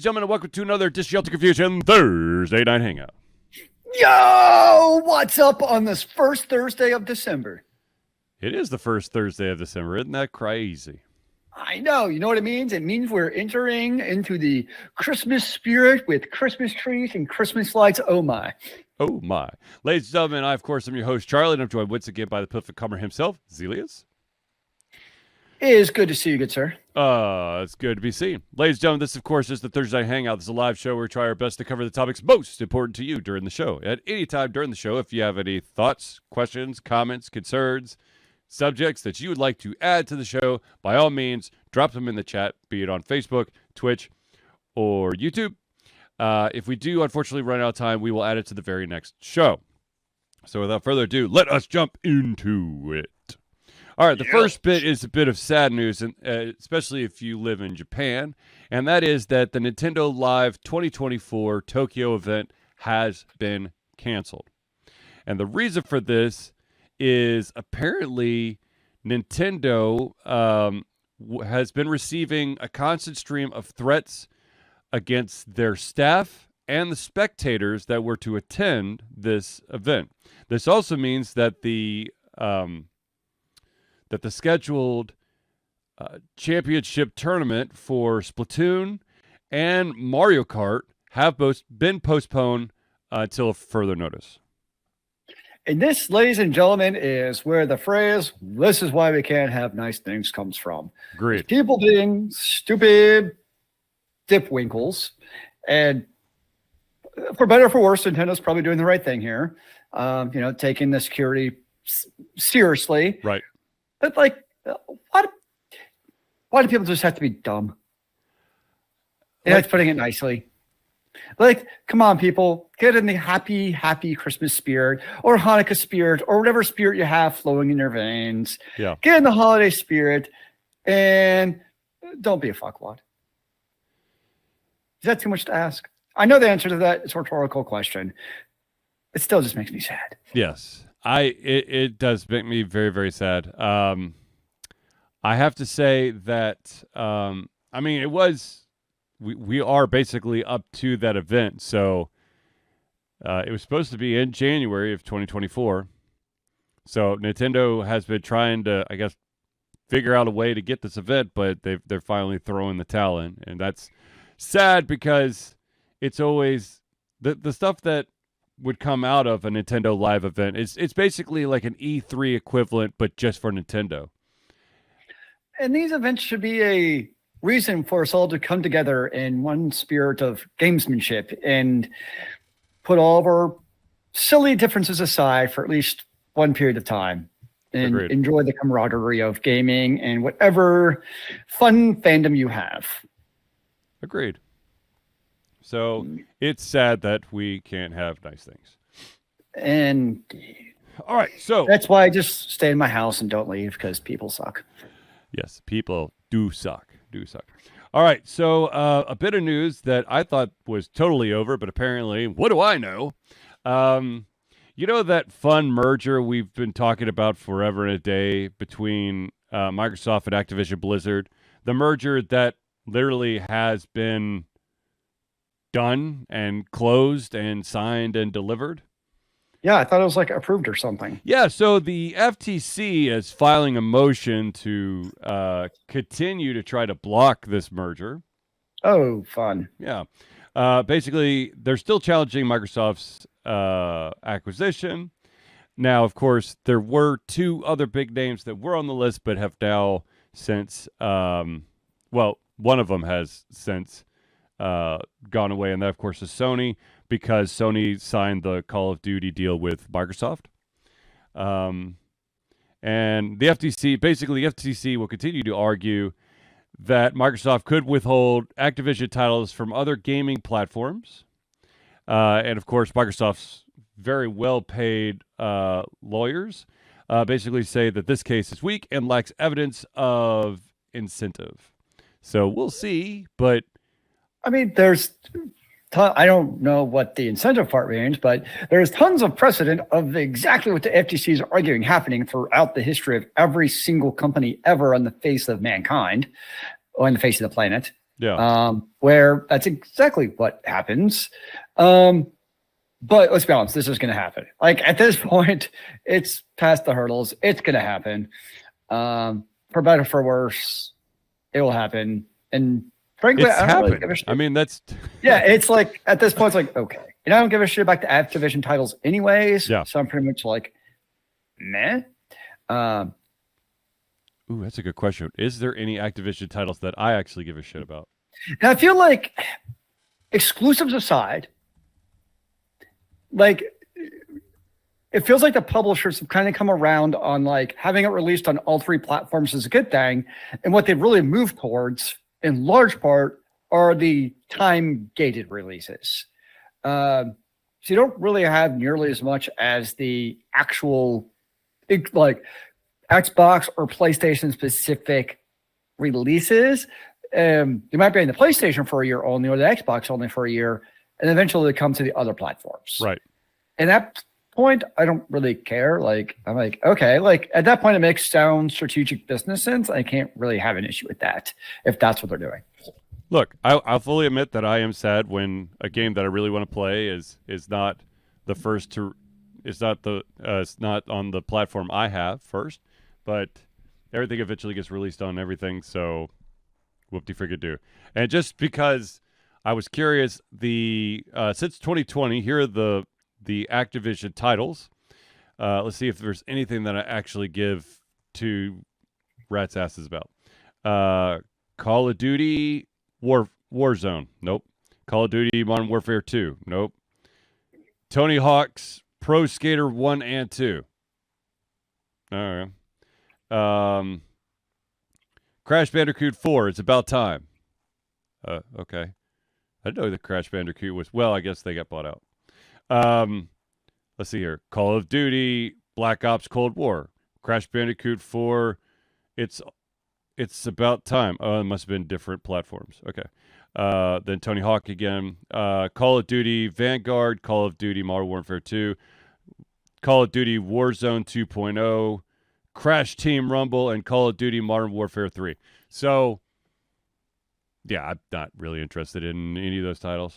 gentlemen, and welcome to another Disjunct Confusion Thursday Night Hangout. Yo, what's up on this first Thursday of December? It is the first Thursday of December. Isn't that crazy? I know. You know what it means? It means we're entering into the Christmas spirit with Christmas trees and Christmas lights. Oh, my. Oh, my. Ladies and gentlemen, I, of course, am your host, Charlie, and I'm joined once again by the perfect comer himself, Zealeus. It is good to see you, good sir. It's good to be seen. Ladies and gentlemen, this, of course, is the Thursday Night Hangout. This is a live show where we try our best to cover the topics most important to you during the show. At any time during the show, if you have any thoughts, questions, comments, concerns, subjects that you would like to add to the show, by all means, drop them in the chat, be it on Facebook, Twitch, or YouTube. If we do, unfortunately, run out of time, we will add it to the very next show. So without further ado, let us jump into it. All right, the first bit is a bit of sad news, and especially if you live in Japan, and that is that the Nintendo Live 2024 Tokyo event has been canceled. And the reason for this is apparently Nintendo has been receiving a constant stream of threats against their staff and the spectators that were to attend this event. This also means that the scheduled championship tournament for Splatoon and Mario Kart have both been postponed until further notice. And this, ladies and gentlemen, is where the phrase, "This is why we can't have nice things," comes from. Agreed. People being stupid dipwinkles. And for better or for worse, Nintendo's probably doing the right thing here. Taking the security seriously. Right. But, like, why do people just have to be dumb? That's putting it nicely. Like, come on, people. Get in the happy, happy Christmas spirit or Hanukkah spirit or whatever spirit you have flowing in your veins. Yeah. Get in the holiday spirit and don't be a fuckwad. Is that too much to ask? I know the answer to that. It's a rhetorical question. It still just makes me sad. Yes. It does make me very, very sad. I have to say that, it was, we are basically up to that event. So it was supposed to be in January of 2024. So Nintendo has been trying to, I guess, figure out a way to get this event, but they're finally throwing the towel in. And that's sad because it's always the stuff that would come out of a Nintendo Live event. It's basically like an E3 equivalent, but just for Nintendo. And these events should be a reason for us all to come together in one spirit of gamesmanship and put all of our silly differences aside for at least one period of time and Agreed. Enjoy the camaraderie of gaming and whatever fun fandom you have. Agreed. So it's sad that we can't have nice things. And all right, so that's why I just stay in my house and don't leave, because people suck. Yes, people do suck. All right, so a bit of news that I thought was totally over, but apparently, what do I know? That fun merger we've been talking about forever and a day between Microsoft and Activision-Blizzard, the merger that literally has been done and closed and signed and delivered? Yeah, I thought it was like approved or something. Yeah, so the FTC is filing a motion to continue to try to block this merger. Oh, fun. Yeah. Basically, they're still challenging Microsoft's acquisition. Now, of course, there were two other big names that were on the list but have now since, one of them has since gone away, and that, of course, is Sony, because Sony signed the Call of Duty deal with Microsoft. And the FTC will continue to argue that Microsoft could withhold Activision titles from other gaming platforms. And, of course, Microsoft's very well-paid lawyers basically say that this case is weak and lacks evidence of incentive. So we'll see, but I don't know what the incentive part means, but there's tons of precedent of exactly what the FTC is arguing happening throughout the history of every single company ever on the face of mankind, or on the face of the planet. Yeah. Where that's exactly what happens. But let's be honest, this is going to happen. Like at this point, it's past the hurdles. It's going to happen. For better or for worse, it will happen. And frankly, It's I don't really happened. give a shit. I mean, that's Yeah, it's like at this point, it's like, okay. And I don't give a shit about the Activision titles anyways. Yeah. So I'm pretty much like, meh. Ooh, that's a good question. Is there any Activision titles that I actually give a shit about? And I feel like exclusives aside, like it feels like the publishers have kind of come around on like having it released on all three platforms is a good thing. And what they've really moved towards in large part are the time gated releases. So you don't really have nearly as much as the actual like Xbox or PlayStation specific releases. You might be in the PlayStation for a year only or the Xbox only for a year, and eventually they come to the other platforms. Right. And that point, I don't really care. Like, I'm like, okay, like at that point, it makes sound strategic business sense. I can't really have an issue with that if that's what they're doing. Look, I'll fully admit that I am sad when a game that I really want to play is not the first to, it's not on the platform I have first, but everything eventually gets released on everything. So, whoop-de-friggin' do. And just because I was curious, since 2020, here are the Activision titles. Let's see if there's anything that I actually give two rats' asses about. Call of Duty Warzone. Nope. Call of Duty Modern Warfare 2. Nope. Tony Hawk's Pro Skater 1 and 2. All right. Crash Bandicoot 4. It's about time. Okay. I didn't know that Crash Bandicoot was... Well, I guess they got bought out. Let's see here. Call of Duty Black Ops Cold War. Crash Bandicoot 4. It's about time. Oh, it must have been different platforms. Okay. Then Tony Hawk again. Call of Duty Vanguard, Call of Duty Modern Warfare 2, Call of Duty Warzone 2.0, Crash Team Rumble, and Call of Duty Modern Warfare 3. So, yeah, I'm not really interested in any of those titles.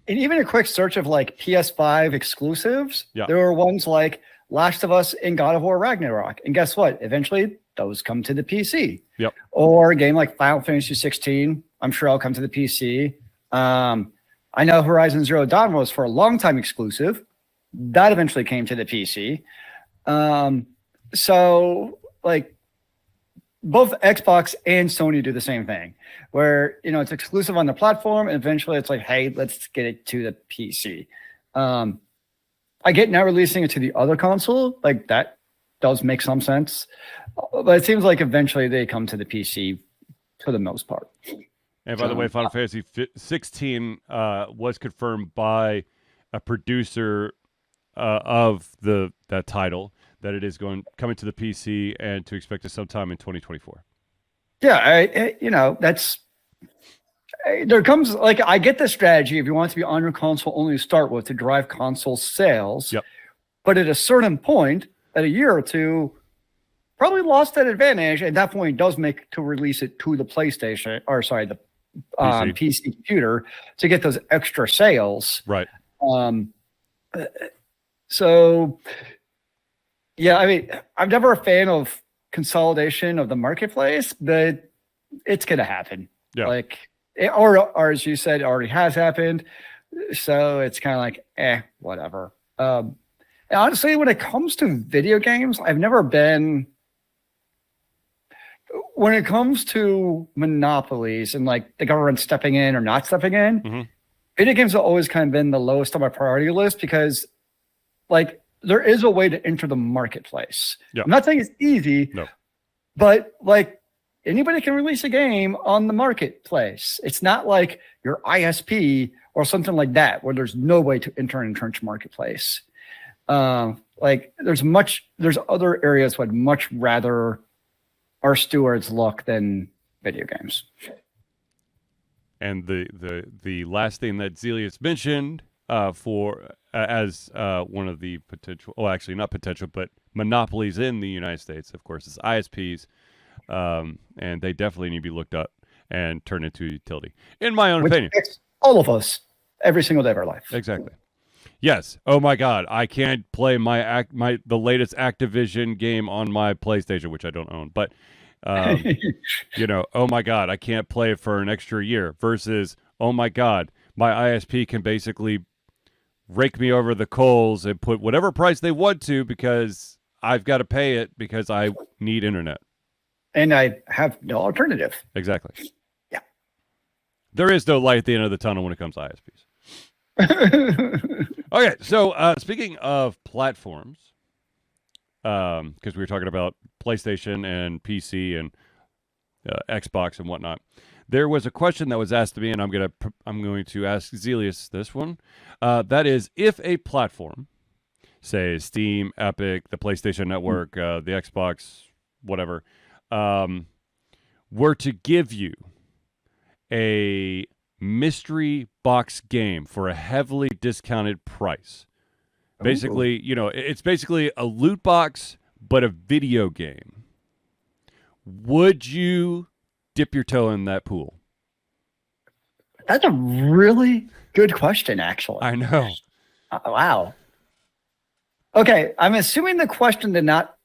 And even a quick search of like PS5 exclusives, there were ones like Last of Us and God of War Ragnarok. And guess what? Eventually, those come to the PC. Yep. Or a game like Final Fantasy 16, I'm sure I'll come to the PC. I know Horizon Zero Dawn was for a long time exclusive. That eventually came to the PC. So, like, both Xbox and Sony do the same thing, where, you know, it's exclusive on the platform, and eventually it's like, hey, let's get it to the PC. I get now releasing it to the other console, like that does make some sense, but it seems like eventually they come to the PC for the most part. And by the way, Final Fantasy 16 was confirmed by a producer of that title that it is coming to the PC and to expect it sometime in 2024. Yeah, that's there comes like I get the strategy if you want it to be on your console only to start with to drive console sales. Yep. But at a certain point, at a year or two, probably lost that advantage. At that point, it does make to release it to the PlayStation the PC computer to get those extra sales. Right. So, yeah, I mean, I'm never a fan of consolidation of the marketplace, but it's going to happen. Yeah. Like, or as you said, it already has happened. So it's kind of like, whatever. And honestly, when it comes to video games, I've never been. When it comes to monopolies and like the government stepping in or not stepping in, video games have always kind of been the lowest on my priority list because, like, there is a way to enter the marketplace. Yeah. I'm not saying it's easy, but like anybody can release a game on the marketplace. It's not like your ISP or something like that where there's no way to enter an entrenched marketplace. Like there's other areas where I'd much rather our stewards look than video games. And the last thing that Zealeus mentioned as one of the potential, well, actually not potential, but monopolies in the United States, of course, is ISPs, and they definitely need to be looked at. and turn into a utility, in my own Which opinion. affects all of us every single day of our life. Exactly. Yes. Oh my God, I can't play the latest Activision game on my PlayStation, which I don't own. But oh my God, I can't play it for an extra year. Versus, oh my God, my ISP can basically rake me over the coals and put whatever price they want to because I've got to pay it because I need internet. And I have no alternative. Exactly. Yeah. There is no light at the end of the tunnel when it comes to ISPs. Okay, so speaking of platforms, because we were talking about PlayStation and PC and Xbox and whatnot, there was a question that was asked to me, and I'm going to ask Zealeus this one. That is, if a platform, say Steam, Epic, the PlayStation Network, the Xbox, whatever, were to give you a mystery box game for a heavily discounted price. Basically, it's basically a loot box, but a video game. Would you dip your toe in that pool? That's a really good question, actually. I know. Wow. Okay, I'm assuming the question did not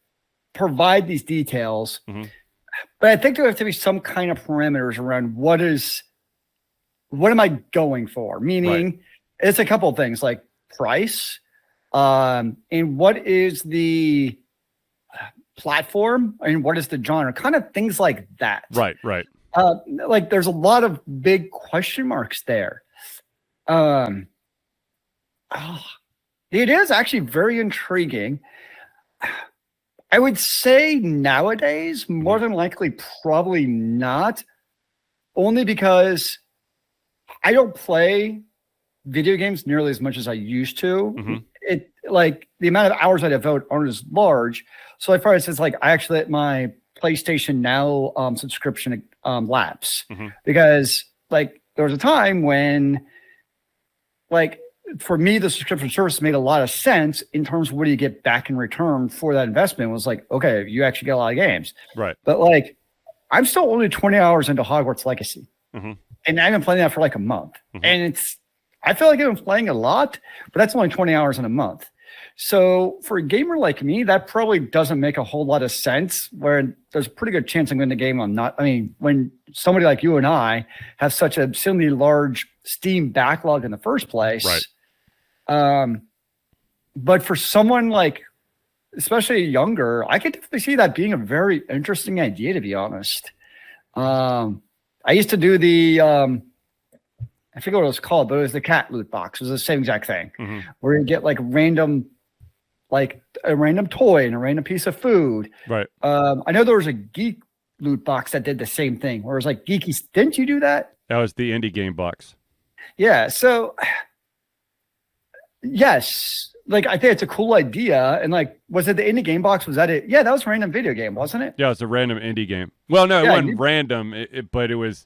provide these details, but I think there have to be some kind of parameters around what am I going for? Meaning, it's a couple of things like price, and what is the platform, and what is the genre? Kind of things like that. Right. Like there's a lot of big question marks there. It is actually very intriguing. I would say nowadays, more than likely, probably not. Only because I don't play video games nearly as much as I used to. It like the amount of hours I devote aren't as large. So as far as it's like I actually let my PlayStation Now subscription lapse because like there was a time when like for me the subscription service made a lot of sense in terms of what do you get back in return for that investment. It was like, okay, you actually get a lot of games. Right. But like I'm still only 20 hours into Hogwarts Legacy. And I've been playing that for like a month. And I feel like I've been playing a lot, but that's only 20 hours in a month. So for a gamer like me, that probably doesn't make a whole lot of sense, where there's a pretty good chance I'm going to game I'm not. I mean, when somebody like you and I have such a silly large Steam backlog in the first place. Right. But for someone like, especially younger, I could definitely see that being a very interesting idea, to be honest. I used to do the, I forget what it was called, but it was the cat loot box. It was the same exact thing, where you get like a random toy and a random piece of food. Right. I know there was a geek loot box that did the same thing, where it was like geeky. Didn't you do that? That was the indie game box. Yeah. So yes, like I think it's a cool idea. And like, was it the indie game box? Was that it? Yeah, that was a random video game, wasn't it? Yeah, it's a random indie game. Well, no, it wasn't random, but it was.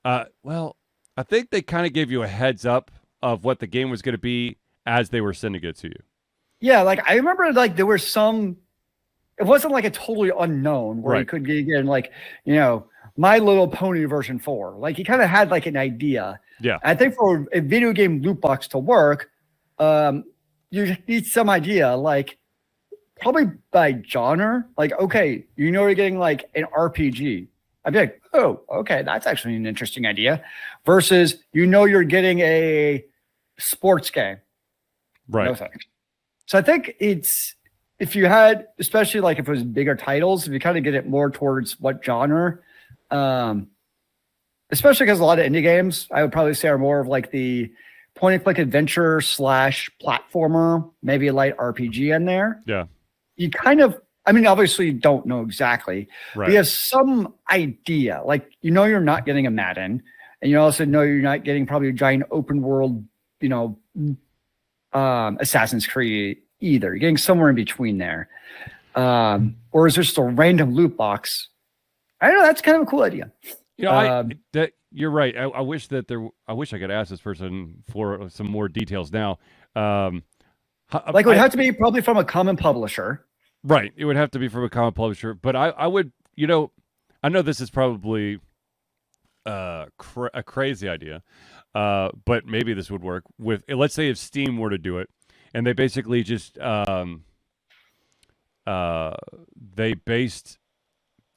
Well, I think they kind of gave you a heads up of what the game was going to be as they were sending it to you. Yeah, like I remember, like there were some. It wasn't like a totally unknown where you could get in, like My Little Pony version 4. Like you kind of had like an idea. Yeah, I think for a video game loot box to work, you need some idea, like probably by genre. Like, okay, you're getting like an RPG. I'd be like, oh, okay, that's actually an interesting idea. Versus, you're getting a sports game. Right. No thanks. So I think if you had, especially like if it was bigger titles, if you kind of get it more towards what genre, especially because a lot of indie games, I would probably say are more of like the point and click adventure / platformer, maybe a light RPG in there. Yeah. You kind of, I mean, obviously you don't know exactly, right. But you have some idea. Like, you're not getting a Madden, and you also know you're not getting probably a giant open world, Assassin's Creed either. You're getting somewhere in between there. Or is there just a random loot box? I don't know. That's kind of a cool idea. You're right. I wish I could ask this person for some more details now. It would have to be probably from a common publisher. Right. It would have to be from a common publisher. But I would, I know this is probably a crazy idea, but maybe this would work with. Let's say if Steam were to do it, and they basically just they based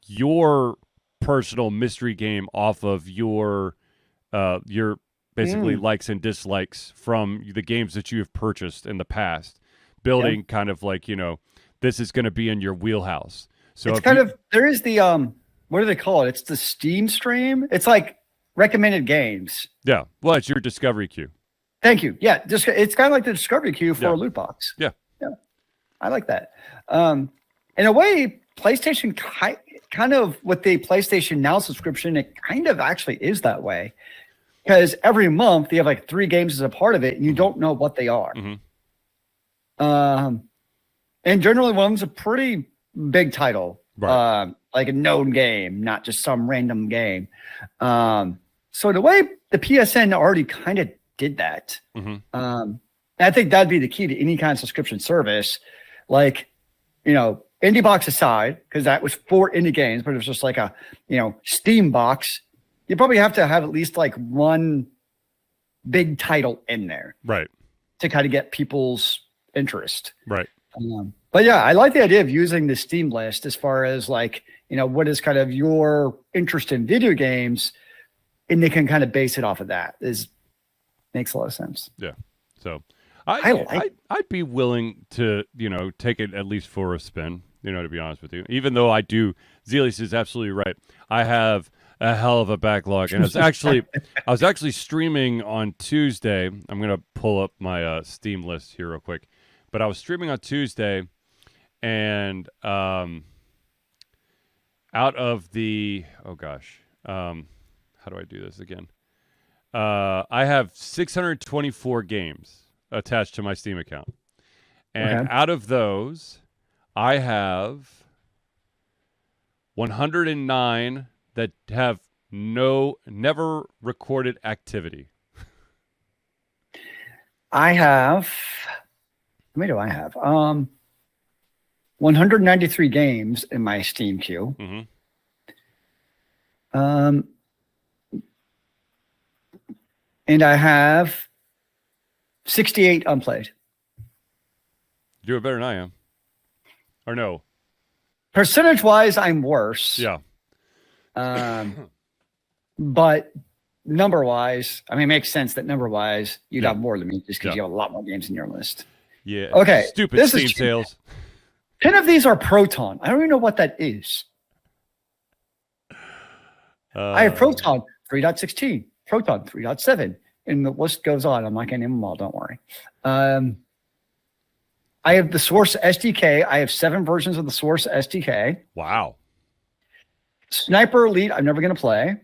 your personal mystery game off of your basically likes and dislikes from the games that you have purchased in the past, building kind of like, this is going to be in your wheelhouse. So it's kind of, there is the, what do they call it? It's the Steam stream. It's like recommended games. Yeah. Well, it's your discovery queue. Thank you. Yeah. It's kind of like the discovery queue for a loot box. Yeah. Yeah. I like that. In a way, PlayStation kind of with the PlayStation Now subscription, it kind of actually is that way. Because every month you have like 3 games as a part of it, and you don't know what they are. And generally, one of them's a pretty big title, right. like a known game, not just some random game. So in a way, the PSN already kind of did that. I think that'd be the key to any kind of subscription service. Like, indie box aside, because that was 4 indie games, but it was just like a, Steam box. You probably have to have at least like one big title in there, right, to kind of get people's interest, right. But yeah, I like the idea of using the Steam list as far as like, what is kind of your interest in video games, and they can kind of base it off of that. Makes a lot of sense. Yeah. So I'd be willing to, take it at least for a spin, to be honest with you, even though Zealeus is absolutely right. I have a hell of a backlog, and I was actually streaming on Tuesday. I'm going to pull up my Steam list here real quick, but I was streaming on Tuesday, and out of the, how do I do this again? I have 624 games attached to my Steam account. And out of those, I have 109 that have never recorded activity. I have, how many do I have? 193 games in my Steam queue. And I have 68 unplayed. You're better than I am. Or no? Percentage-wise, I'm worse. Yeah. But number-wise, it makes sense that number-wise, you'd have more than me just because you have a lot more games in your list. Yeah. Okay. Stupid Steam sales. 10 of these are Proton. I don't even know what that is. I have Proton 3.16, Proton 3.7, and the list goes on. I'm not going to name them all. Don't worry. I have the Source SDK. I have 7 versions of the Source SDK. Wow. Sniper Elite, I'm never going to play.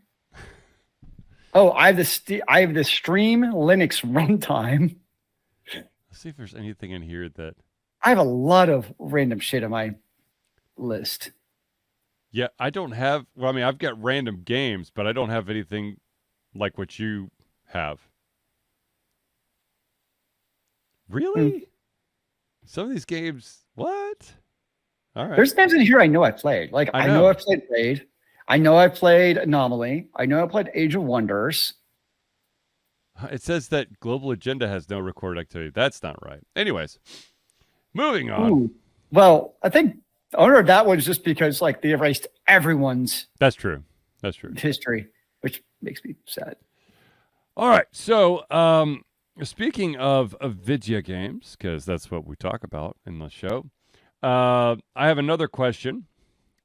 Oh, I have the Stream Linux runtime. Let's see if there's anything in here that... I have a lot of random shit on my list. Yeah, I don't have... Well, I've got random games, but I don't have anything like what you have. Really? Some of these games... What? All right. There's games in here I know I played. Like, I know I've played Raid. I know I played Anomaly. I know I played Age of Wonders. It says that Global Agenda has no recorded activity. That's not right. Anyways, moving on. Ooh. Well, I think the owner of that was just because like they erased everyone's That's true. history, which makes me sad. All right. So speaking of video games, because that's what we talk about in the show, I have another question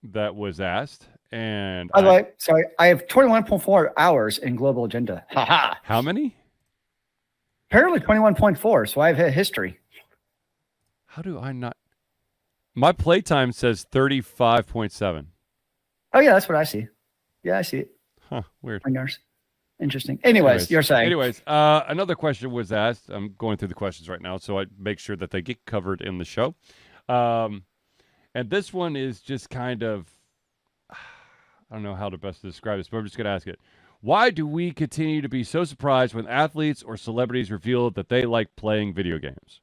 that was asked. And by the way, sorry, I have 21.4 hours in Global Agenda. How many? Apparently 21.4, so I have a history. How do I not? My playtime says 35.7. Oh, yeah, that's what I see. Yeah, I see it. Huh, weird. Interesting. Anyways, you're saying. Anyways, another question was asked. I'm going through the questions right now, so I make sure that they get covered in the show. And this one is just kind of, I don't know how to best describe this, but I'm just going to ask it. Why do we continue to be so surprised when athletes or celebrities reveal that they like playing video games?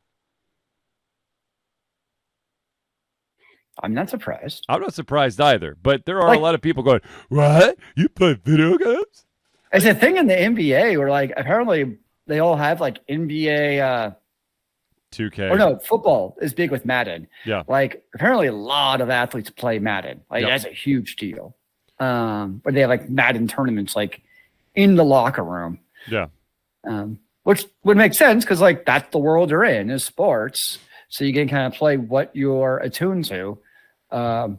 I'm not surprised. I'm not surprised either, but there are a lot of people going, what? You play video games? It's a thing in the NBA where like apparently they all have like NBA 2K. or no, football is big with Madden. Yeah. Like apparently a lot of athletes play Madden. Like that's a huge deal. Where they have like Madden tournaments like in the locker room. Yeah. Which would make sense because like that's the world you're in is sports. So you can kind of play what you're attuned to. I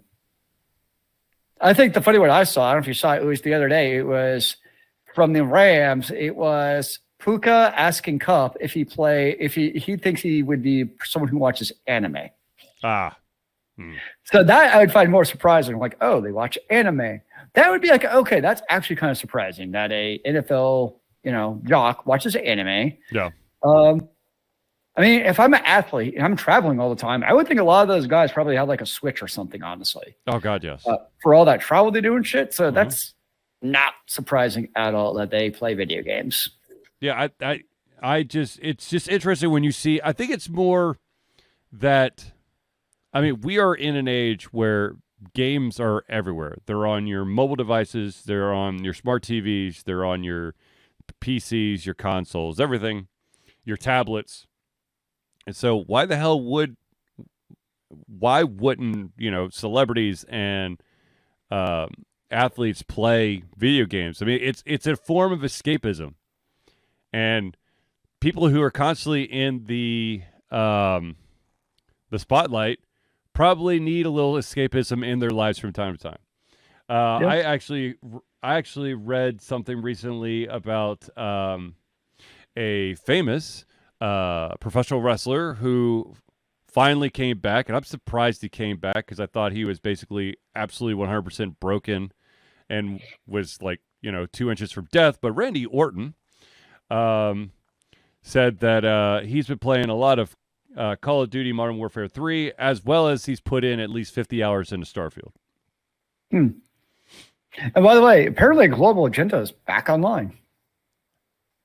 think the funny one I saw, I don't know if you saw it, it was the other day. It was from the Rams. It was Puka asking Cup if he thinks he would be someone who watches anime. So that I would find more surprising. Like, oh, they watch anime. That would be like, okay, that's actually kind of surprising that a NFL, jock watches anime. Yeah. I mean, if I'm an athlete and I'm traveling all the time, I would think a lot of those guys probably have like a Switch or something, honestly. Oh, God, yes. For all that travel they do and shit. So that's not surprising at all that they play video games. Yeah, it's just interesting when you see, I think it's more that, I mean, we are in an age where games are everywhere. They're on your mobile devices, they're on your smart TVs, they're on your PCs, your consoles, everything, your tablets. And so why wouldn't, celebrities and athletes play video games? I mean, it's a form of escapism. And people who are constantly in the spotlight probably need a little escapism in their lives from time to time. I actually read something recently about a famous professional wrestler who finally came back, and I'm surprised he came back because I thought he was basically absolutely 100% broken and was like 2 inches from death. But Randy Orton said that he's been playing a lot of Call of Duty Modern Warfare 3, as well as he's put in at least 50 hours into Starfield. And by the way, apparently Global Agenda is back online.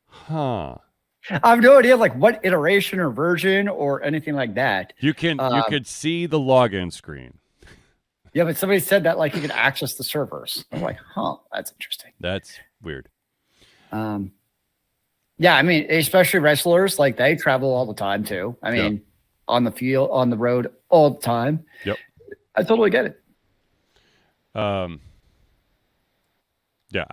Huh. I have no idea like what iteration or version or anything like that. You could see the login screen. Yeah, but somebody said that like you could access the servers. I'm like, that's interesting. That's weird. Yeah, I mean, especially wrestlers, like they travel all the time too. I mean, on the field, on the road all the time. Yep. I totally get it. Yeah,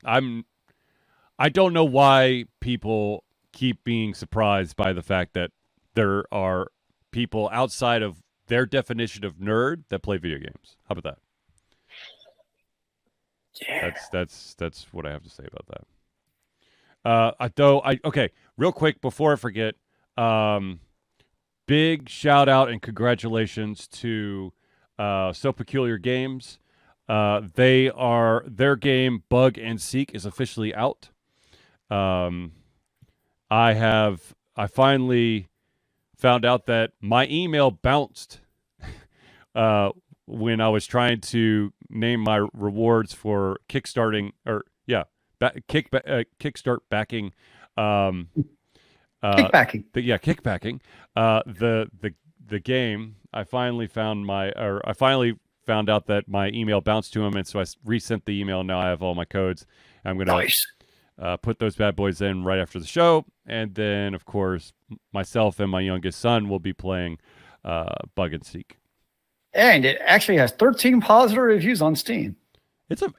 I don't know why people keep being surprised by the fact that there are people outside of their definition of nerd that play video games. How about that? Yeah. That's what I have to say about that. Okay, real quick before I forget, big shout out and congratulations to So Peculiar Games. Their game Bug and Seek is officially out. I finally found out that my email bounced when I was trying to name my rewards for kickstarting kickstart backing. Kickbacking. Kickbacking. The game. I finally found out that my email bounced to him, and so I resent the email. Now I have all my codes. I'm gonna put those bad boys in right after the show, and then of course myself and my youngest son will be playing Bug and Seek. And it actually has 13 positive reviews on Steam.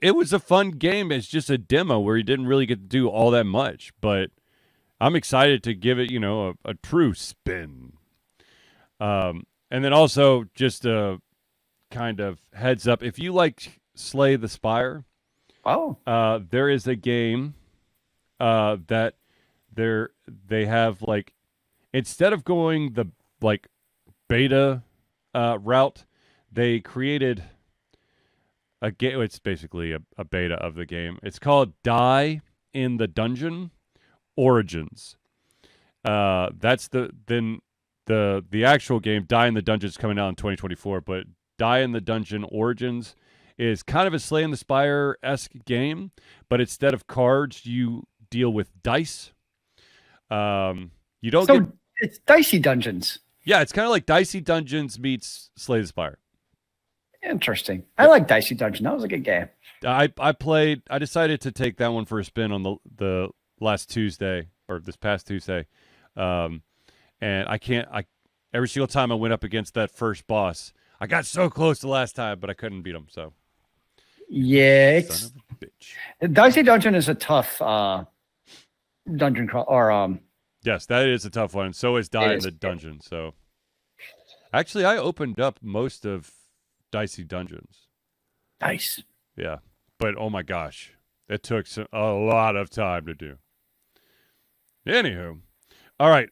It was a fun game. It's just a demo where you didn't really get to do all that much, but I'm excited to give it, a true spin. And then also just a kind of heads up, if you like Slay the Spire, there is a game that they have like, instead of going the like beta route, they created a game. It's basically a beta of the game. It's called Die in the Dungeon Origins. That's the actual game. Die in the Dungeon is coming out in 2024, but Die in the Dungeon Origins is kind of a Slay in the Spire-esque game, but instead of cards, you deal with dice. It's Dicey Dungeons. Yeah, it's kind of like Dicey Dungeons meets Slay the Spire. Interesting. I like Dicey Dungeon. That was a good game. I decided to take that one for a spin on the last Tuesday, or this past Tuesday. And every single time I went up against that first boss, I got so close the last time, but I couldn't beat him. So yeah, it's son of a bitch. Dicey Dungeon is a tough dungeon crawl, or Yes, that is a tough one. So is Die in the Dungeon. So actually, I opened up most of Dicey Dungeons. Nice. Yeah, but oh my gosh, it took a lot of time to do. Anywho, all right.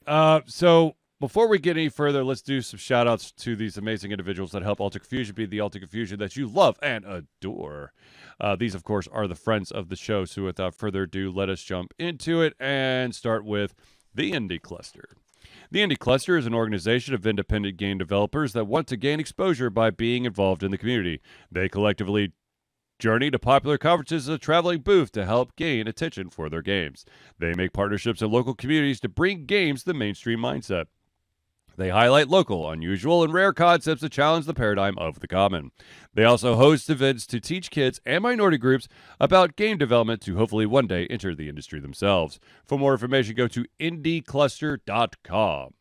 So before we get any further, let's do some shout outs to these amazing individuals that help Alter Confusion be the Alter Confusion that you love and adore. These, of course, are the friends of the show. So without further ado, let us jump into it and start with the Indie Cluster. The Indie Cluster is an organization of independent game developers that want to gain exposure by being involved in the community. They collectively journey to popular conferences as a traveling booth to help gain attention for their games. They make partnerships in local communities to bring games to the mainstream mindset. They highlight local, unusual, and rare concepts that challenge the paradigm of the common. They also host events to teach kids and minority groups about game development to hopefully one day enter the industry themselves. For more information, go to indiecluster.com.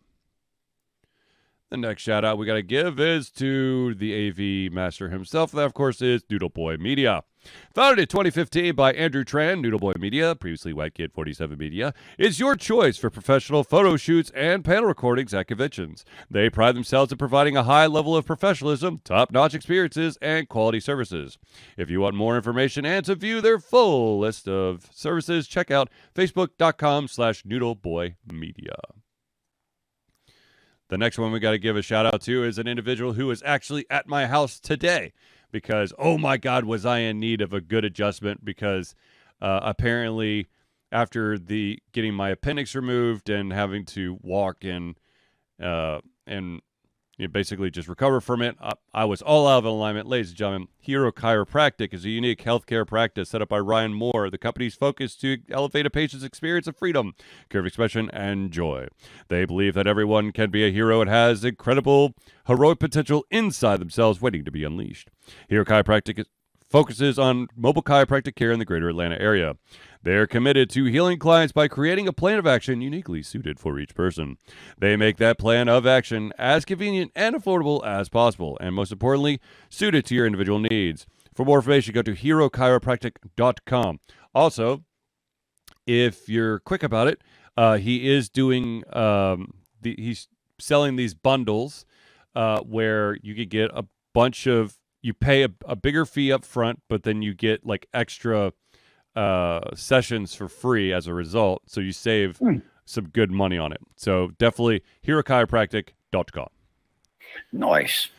The next shout out we got to give is to the AV master himself. That, of course, is Noodle Boy Media. Founded in 2015 by Andrew Tran, Noodle Boy Media, previously White Kid 47 Media, is your choice for professional photo shoots and panel recordings at conventions. They pride themselves in providing a high level of professionalism, top-notch experiences, and quality services. If you want more information and to view their full list of services, check out facebook.com/noodleboymedia. The next one we got to give a shout out to is an individual who is actually at my house today because, oh my God, was I in need of a good adjustment because apparently after getting my appendix removed and having to walk and basically just recover from it, I was all out of alignment. Ladies and gentlemen, Hero Chiropractic is a unique healthcare practice set up by Ryan Moore. The company's focus to elevate a patient's experience of freedom, care of expression, and joy. They believe that everyone can be a hero and has incredible heroic potential inside themselves waiting to be unleashed. Hero Chiropractic focuses on mobile chiropractic care in the greater Atlanta area. They're committed to healing clients by creating a plan of action uniquely suited for each person. They make that plan of action as convenient and affordable as possible, and most importantly, suited to your individual needs. For more information, go to herochiropractic.com. Also, if you're quick about it, he is doing he's selling these bundles where you could get a bunch of, you pay a bigger fee up front, but then you get like extra sessions for free as a result, so you save some good money on it. So definitely herochiropractic.com. Nice.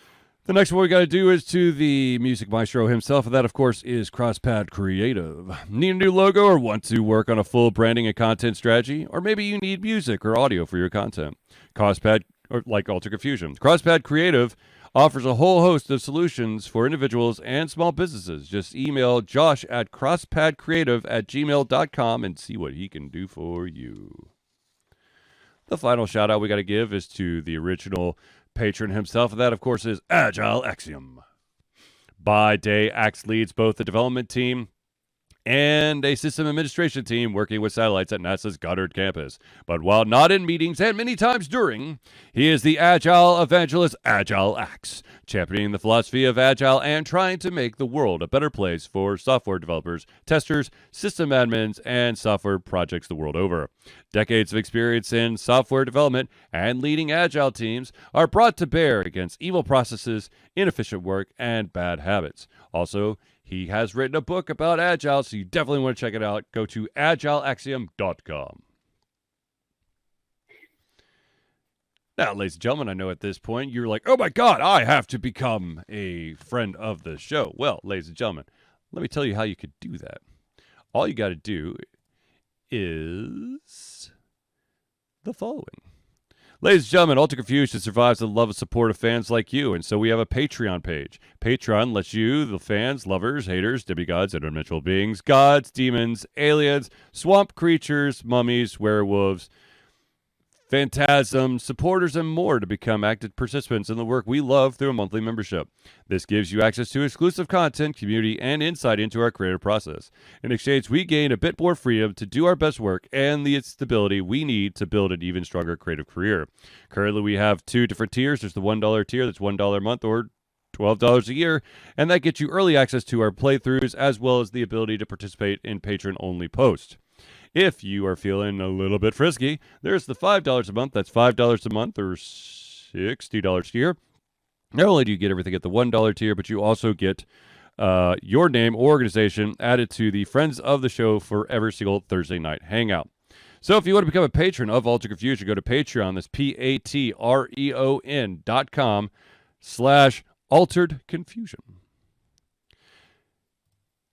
The next one we got to do is to the music maestro himself, and that, of course, is CrossPad Creative. Need a new logo or want to work on a full branding and content strategy? Or maybe you need music or audio for your content. CrossPad, or like Alter Confusion. CrossPad Creative offers a whole host of solutions for individuals and small businesses. Just email Josh at crosspadcreative@gmail.com and see what he can do for you. The final shout out we got to give is to the original patron himself, and that, of course, is Agile Axiom. By day, Axe leads both the development team and a system administration team working with satellites at NASA's Goddard campus. But while not in meetings and many times during, he is the Agile evangelist Agile Axe, championing the philosophy of Agile and trying to make the world a better place for software developers, testers, system admins, and software projects the world over. Decades of experience in software development and leading Agile teams are brought to bear against evil processes, inefficient work, and bad habits. Also, he has written a book about Agile, so you definitely want to check it out. Go to agileaxiom.com. Now, ladies and gentlemen, I know at this point you're like, oh my God, I have to become a friend of the show. Well, ladies and gentlemen, let me tell you how you could do that. All you got to do is the following. Ladies and gentlemen, Alter Confusion survives the love and support of fans like you, and so we have a Patreon page. Patreon lets you, the fans, lovers, haters, demigods, interdimensional beings, gods, demons, aliens, swamp creatures, mummies, werewolves, Phantasm, supporters, and more to become active participants in the work we love through a monthly membership. This gives you access to exclusive content, community, and insight into our creative process. In exchange, we gain a bit more freedom to do our best work and the stability we need to build an even stronger creative career. Currently, we have 2 different tiers. There's the $1 tier, that's $1 a month, or $12 a year, and that gets you early access to our playthroughs as well as the ability to participate in patron-only posts. If you are feeling a little bit frisky, there's the $5 a month. That's $5 a month or $60 a year. Not only do you get everything at the $1 tier, but you also get your name or organization added to the Friends of the Show for every single Thursday night hangout. So if you want to become a patron of Altered Confusion, go to Patreon. That's patreon.com/Altered Confusion.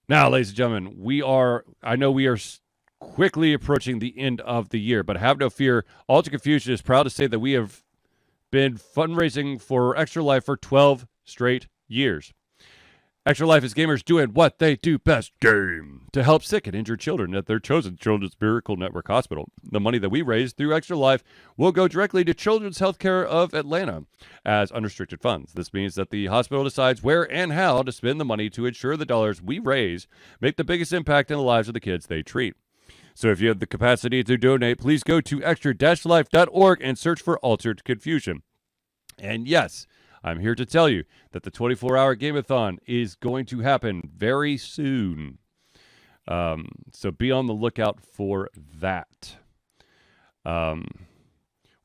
Now, ladies and gentlemen, I know we are quickly approaching the end of the year, but have no fear. Altered Confusion is proud to say that we have been fundraising for Extra Life for 12 straight years. Extra Life is gamers doing what they do best, game, to help sick and injured children at their chosen Children's Miracle Network Hospital. The money that we raise through Extra Life will go directly to Children's Healthcare of Atlanta as unrestricted funds. This means that the hospital decides where and how to spend the money to ensure the dollars we raise make the biggest impact in the lives of the kids they treat. So if you have the capacity to donate, please go to extra-life.org and search for Altered Confusion. And yes, I'm here to tell you that the 24-hour Game-a-thon is going to happen very soon. So be on the lookout for that.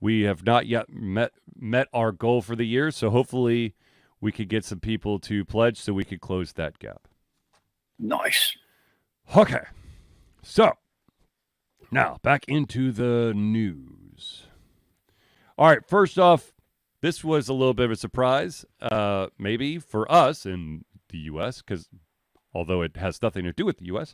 We have not yet met our goal for the year, so hopefully we could get some people to pledge so we could close that gap. Nice. Okay, so now, back into the news. All right, first off, this was a little bit of a surprise, maybe for us in the U.S., because although it has nothing to do with the U.S.,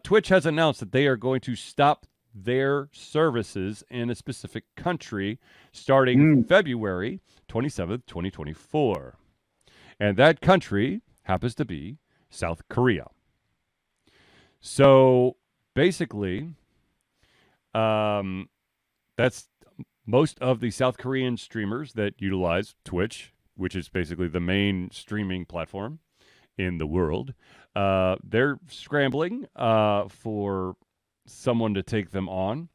Twitch has announced that they are going to stop their services in a specific country starting February 27th, 2024. And that country happens to be South Korea. So, basically, that's most of the South Korean streamers that utilize Twitch, which is basically the main streaming platform in the world. They're scrambling for someone to take them on.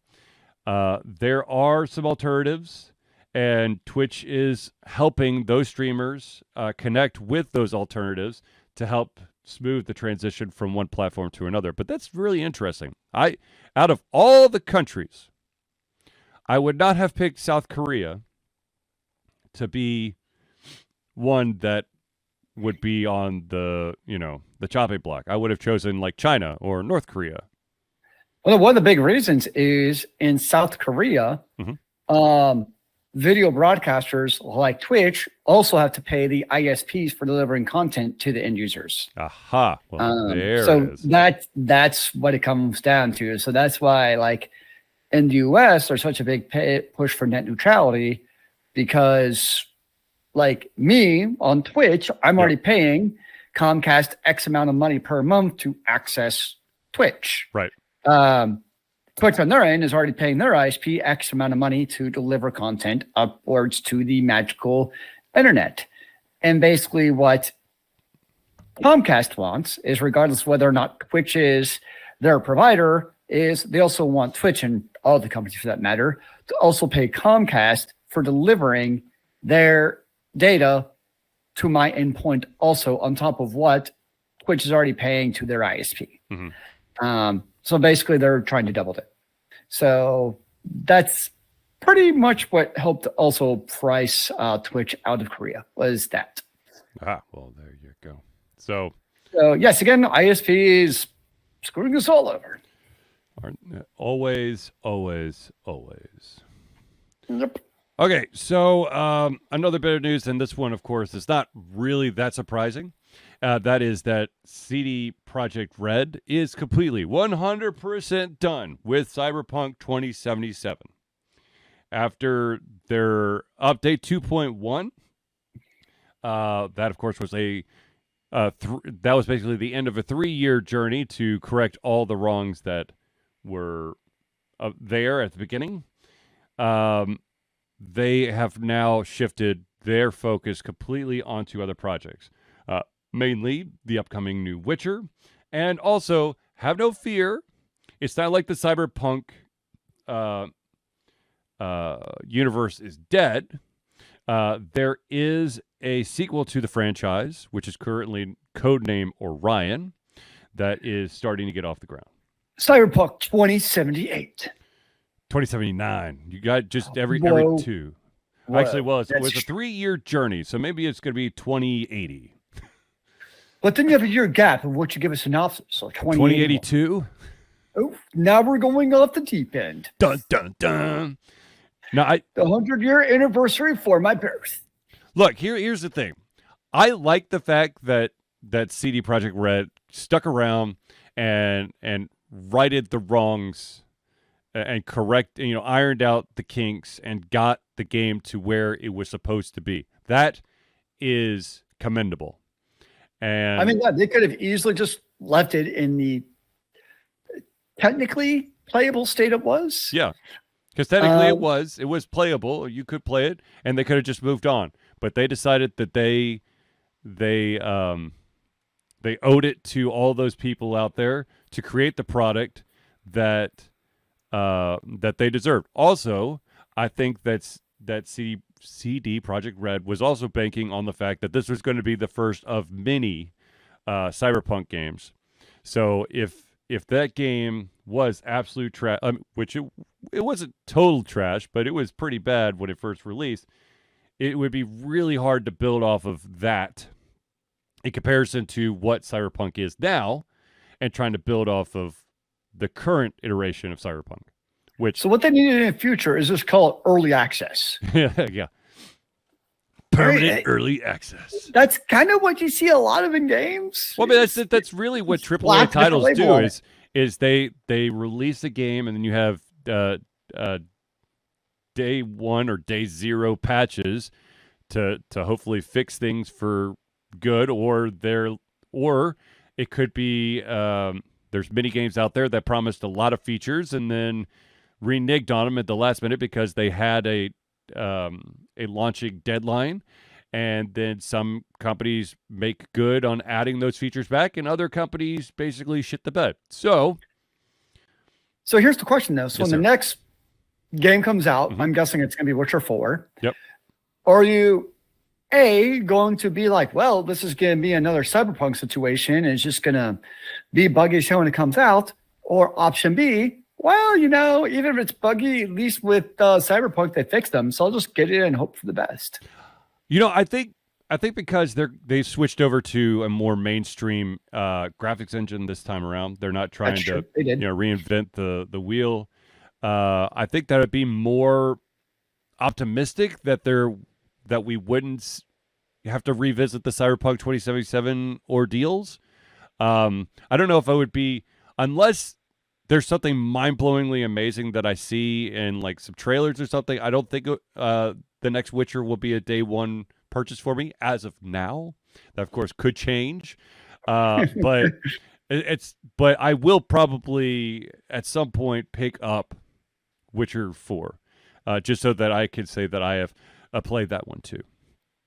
There are some alternatives, and Twitch is helping those streamers connect with those alternatives to help smooth the transition from one platform to another. But that's really interesting. Out of all the countries, I would not have picked South Korea to be one that would be on the chopping block. I would have chosen like China or North Korea. Well, one of the big reasons is in South Korea, video broadcasters like Twitch also have to pay the ISPs for delivering content to the end users. Aha. Well, there so it is. That's what it comes down to. So that's why, like, in the US, there's such a big push for net neutrality because, like me on Twitch, I'm already paying Comcast X amount of money per month to access Twitch. Right. Twitch on their end is already paying their ISP X amount of money to deliver content upwards to the magical internet. And basically what Comcast wants is, regardless of whether or not Twitch is their provider, is they also want Twitch, and all the companies for that matter, to also pay Comcast for delivering their data to my endpoint also, on top of what Twitch is already paying to their ISP. So basically they're trying to double it. So that's pretty much what helped also price Twitch out of Korea, was that. Well, there you go. So yes, again, ISP is screwing us all over. Always, always, always. Yep. Okay, so another bit of news, and this one, of course, is not really that surprising. That is that CD Projekt Red is completely 100% done with CyberPunk 2077. After their update 2.1, that, of course, was that was basically the end of a 3-year journey to correct all the wrongs that were there at the beginning. they have now shifted their focus completely onto other projects, mainly the upcoming new Witcher, and also have no fear. It's not like the Cyberpunk universe is dead. There is a sequel to the franchise, which is currently codename Orion, that is starting to get off the ground. Cyberpunk 2078. 2079. You got just every two. Whoa. Actually, well, it was a 3-year journey, so maybe it's going to be 2080. But then you have a year gap of what you give a synopsis. So 2082. Oh, now we're going off the deep end. Dun dun dun. Now, the 100-year anniversary for my birth. Look, here's the thing. I like the fact that CD Projekt Red stuck around and righted the wrongs and ironed out the kinks and got the game to where it was supposed to be. That is commendable. And I mean, yeah, they could have easily just left it in the technically playable state it was. Yeah. Because technically it was playable. You could play it, and they could have just moved on. But they decided that they owed it to all those people out there to create the product that they deserved. Also, I think that CD Projekt Red was also banking on the fact that this was going to be the first of many Cyberpunk games. So if that game was absolute trash, which it wasn't total trash, but it was pretty bad when it first released, it would be really hard to build off of that in comparison to what Cyberpunk is now and trying to build off of the current iteration of Cyberpunk. So what they need in the future is just called early access. Yeah. Permanent early access. That's kind of what you see a lot of in games. Well, I mean, that's really what AAA titles do is they release a game and then you have day 1 or day 0 patches to hopefully fix things for good, or it could be there's many games out there that promised a lot of features and then reneged on them at the last minute because they had a launching deadline, and then some companies make good on adding those features back, and other companies basically shit the bed. So here's the question, though. So when the next game comes out, I'm guessing it's going to be Witcher 4. Yep. Are you going to be like, well, this is going to be another Cyberpunk situation, and it's just going to be buggy as hell when it comes out? Or option B, well, even if it's buggy, at least with Cyberpunk, they fixed them. So I'll just get it and hope for the best. I think because they switched over to a more mainstream graphics engine this time around. They're not trying to reinvent the wheel. I think that would be more optimistic that we wouldn't have to revisit the Cyberpunk 2077 ordeals. I don't know if I would be, unless there's something mind-blowingly amazing that I see in like some trailers or something. I don't think the next Witcher will be a day 1 purchase for me as of now. That of course could change, but I will probably at some point pick up Witcher 4, just so that I can say that I have played that one too.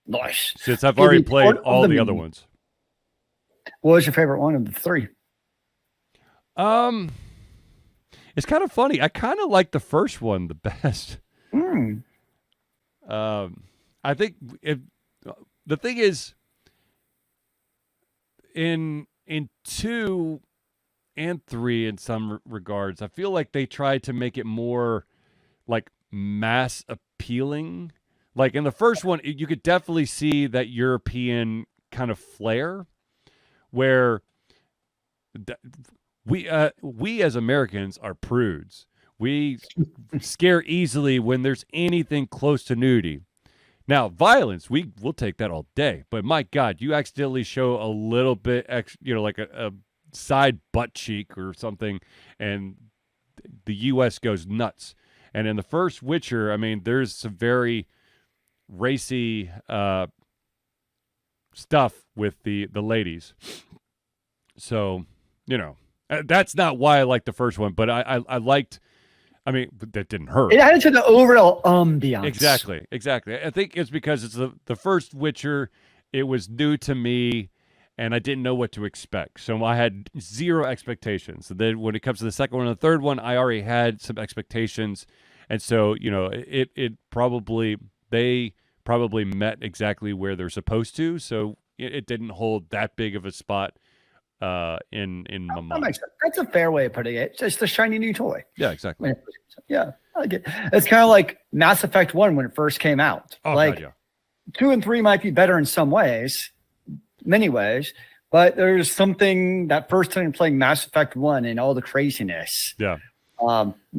Nice. Since I've already played all the other ones. What was your favorite one of the 3? It's kind of funny. I kind of like the first one the best. I think the thing is, in 2 and 3, in some regards, I feel like they tried to make it more like mass appealing. Like in the first one, you could definitely see that European kind of flair, where we as Americans are prudes. We scare easily when there's anything close to nudity. Now, violence, we'll take that all day. But my God, you accidentally show a little bit, like a side butt cheek or something, and the U.S. goes nuts. And in the first Witcher, I mean, there's some very racy stuff with the ladies. So, that's not why I liked the first one, but I liked I mean, that didn't hurt. It added to the overall ambiance. Exactly. I think it's because it's the first Witcher. It was new to me, and I didn't know what to expect. So I had zero expectations. So then when it comes to the second one and the third one, I already had some expectations. And so, they probably met exactly where they're supposed to. So it didn't hold that big of a spot in my mind. That's a fair way of putting it. It's just a shiny new toy. Yeah, exactly. Yeah, I get it. It's kind of like Mass Effect 1 when it first came out. Oh, like, God, yeah. 2 and 3 might be better in some ways, many ways, but there's something that first time playing Mass Effect 1 and all the craziness. Yeah.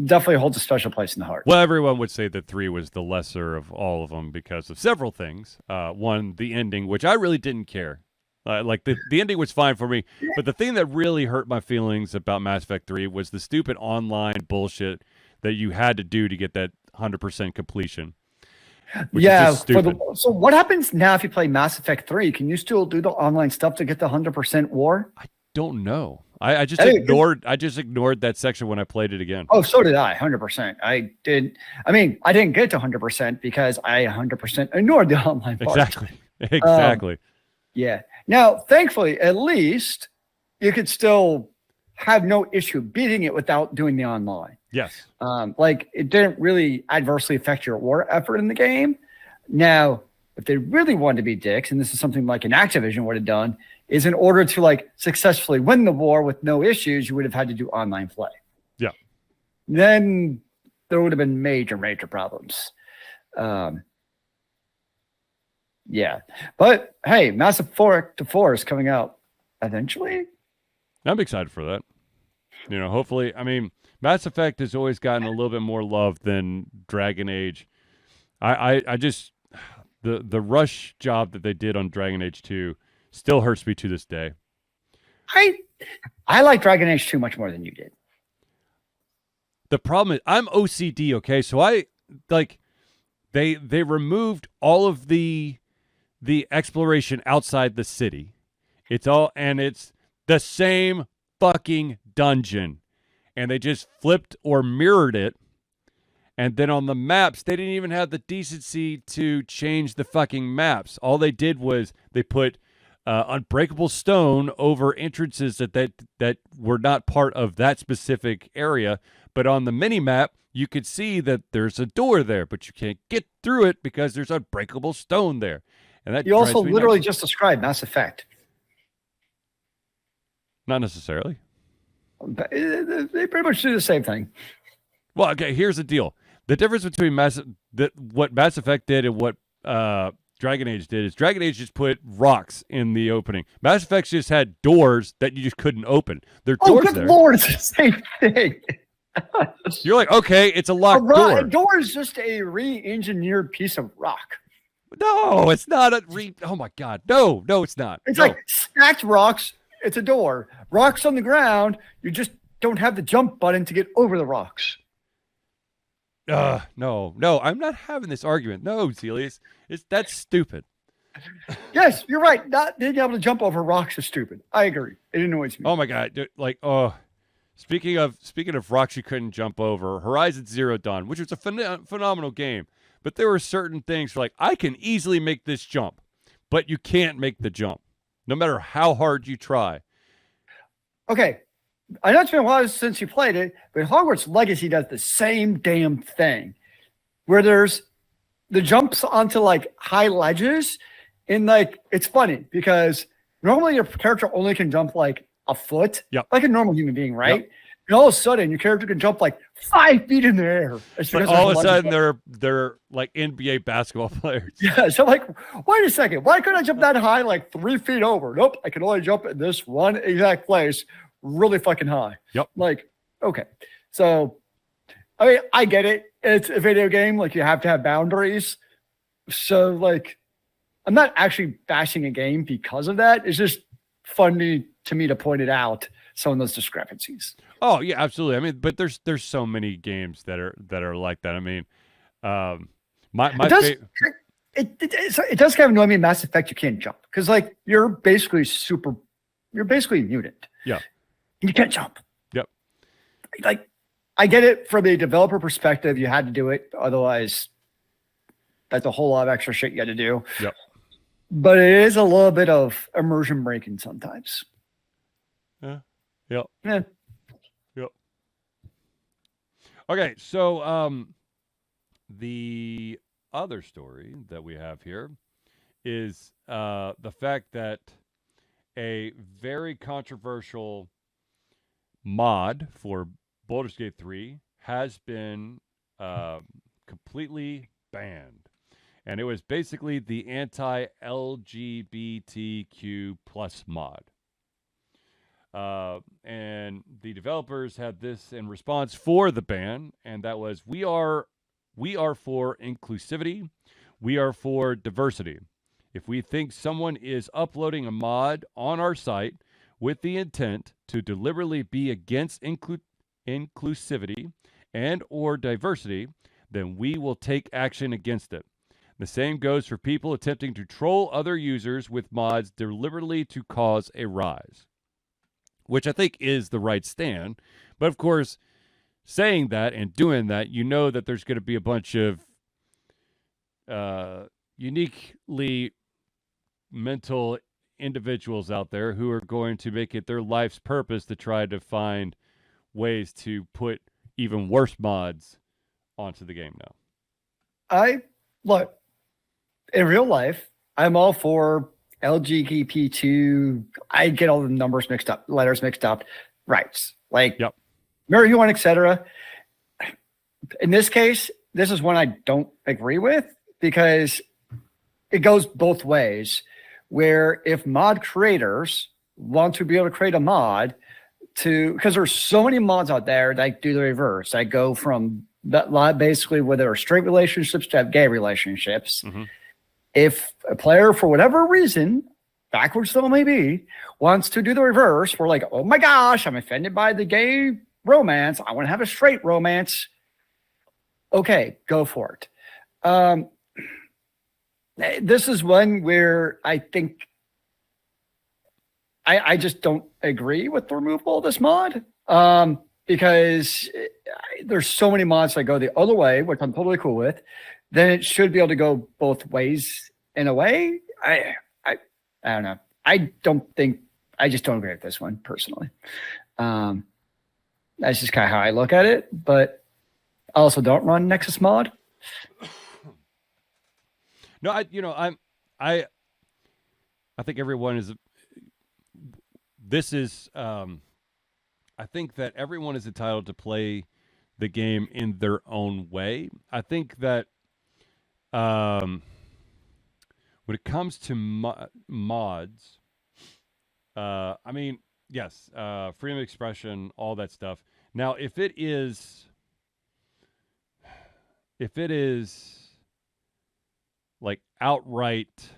Definitely holds a special place in the heart. Well, everyone would say that 3 was the lesser of all of them because of several things. One, the ending, which I really didn't care. Like the ending was fine for me, but the thing that really hurt my feelings about Mass Effect 3 was the stupid online bullshit that you had to do to get that 100% completion. Yeah. So what happens now if you play Mass Effect 3? Can you still do the online stuff to get the 100% war? I don't know. I just ignored that section when I played it again. Oh, so did I. 100%. I didn't get to 100% because I 100% ignored the online part. Exactly. Yeah. Now, thankfully, at least you could still have no issue beating it without doing the online. Yes. It didn't really adversely affect your war effort in the game. Now, if they really wanted to be dicks, and this is something like an Activision would have done, is in order to successfully win the war with no issues, you would have had to do online play. Yeah. Then there would have been major, major problems. Yeah. But hey, Mass Effect 4 is coming out eventually. I'm excited for that. Hopefully, Mass Effect has always gotten a little bit more love than Dragon Age. I just the rush job that they did on Dragon Age 2 still hurts me to this day. I like Dragon Age 2 much more than you did. The problem is I'm OCD, okay? So they removed all of the exploration outside the city. It's the same fucking dungeon. And they just flipped or mirrored it. And then on the maps, they didn't even have the decency to change the fucking maps. All they did was they put unbreakable stone over entrances that were not part of that specific area. But on the mini map, you could see that there's a door there, but you can't get through it because there's unbreakable stone there. And that you also literally just described Mass Effect. Not necessarily. They pretty much do the same thing. Well, okay, here's the deal. The difference between what Mass Effect did and what Dragon Age did is Dragon Age just put rocks in the opening. Mass Effect just had doors that you just couldn't open. There are doors there. Lord, it's the same thing. You're like, okay, it's a locked door. A door is just a re-engineered piece of rock. No, it's not oh my God. No, it's not. It's like stacked rocks. It's a door. Rocks on the ground. You just don't have the jump button to get over the rocks. No, I'm not having this argument. No, Zealeus, that's stupid. Yes, you're right. Not being able to jump over rocks is stupid. I agree. It annoys me. Oh my God. Speaking of rocks you couldn't jump over, Horizon Zero Dawn, which was a phenomenal game, but there were certain things I can easily make this jump, but you can't make the jump, no matter how hard you try. Okay. I know it's been a while since you played it, but Hogwarts Legacy does the same damn thing, where there's the jumps onto high ledges, and it's funny because normally your character only can jump a foot, like a normal human being, right? Yep. And all of a sudden, your character can jump 5 feet in the air. But all of a sudden, they're like NBA basketball players. Yeah, so wait a second. Why couldn't I jump that high 3 feet over? Nope, I can only jump in this one exact place really fucking high. Yep. Okay. So, I get it. It's a video game. You have to have boundaries. So, I'm not actually bashing a game because of that. It's just funny to me to point it out, some of those discrepancies. Oh yeah, absolutely. But there's so many games that are like that. It does kind of annoy me in Mass Effect you can't jump because you're basically mutant. Yeah. You can't jump. Yep. I get it from a developer perspective. You had to do it. Otherwise, that's a whole lot of extra shit you had to do. Yep. But it is a little bit of immersion breaking sometimes. Yeah. Yep. Yeah. Yep. Okay, so the other story that we have here is the fact that a very controversial mod for Baldur's Gate 3 has been completely banned. And it was basically the anti-LGBTQ plus mod. And the developers had this in response for the ban, and that was, we are for inclusivity. We are for diversity. If we think someone is uploading a mod on our site with the intent to deliberately be against inclusivity and or diversity, then we will take action against it. The same goes for people attempting to troll other users with mods deliberately to cause a rise, which I think is the right stand. But of course, saying that and doing that, you know that there's going to be a bunch of uniquely mental individuals out there who are going to make it their life's purpose to try to find ways to put even worse mods onto the game now. Look, in real life, I'm all for LGBTQ. I get all the numbers mixed up, letters mixed up, rights, like yep. marijuana, etc. In this case, this is one I don't agree with because it goes both ways. Where if mod creators want to be able to create a mod because there's so many mods out there that do the reverse. I go from basically whether are straight relationships to have gay relationships. Mm-hmm. If a player, for whatever reason, backwards though it may be, wants to do the reverse, we're like, oh my gosh, I'm offended by the gay romance. I want to have a straight romance. Okay, go for it. This is one where I think I just don't agree with the removal of this mod because there's so many mods that go the other way, which I'm totally cool with. Then it should be able to go both ways in a way. I don't know. I just don't agree with this one personally. That's just kind of how I look at it, but I also don't run Nexus mod. No, I think everyone is. I think that everyone is entitled to play the game in their own way. I think that when it comes to mods, I mean, yes, freedom of expression, all that stuff. Now, if it is like outright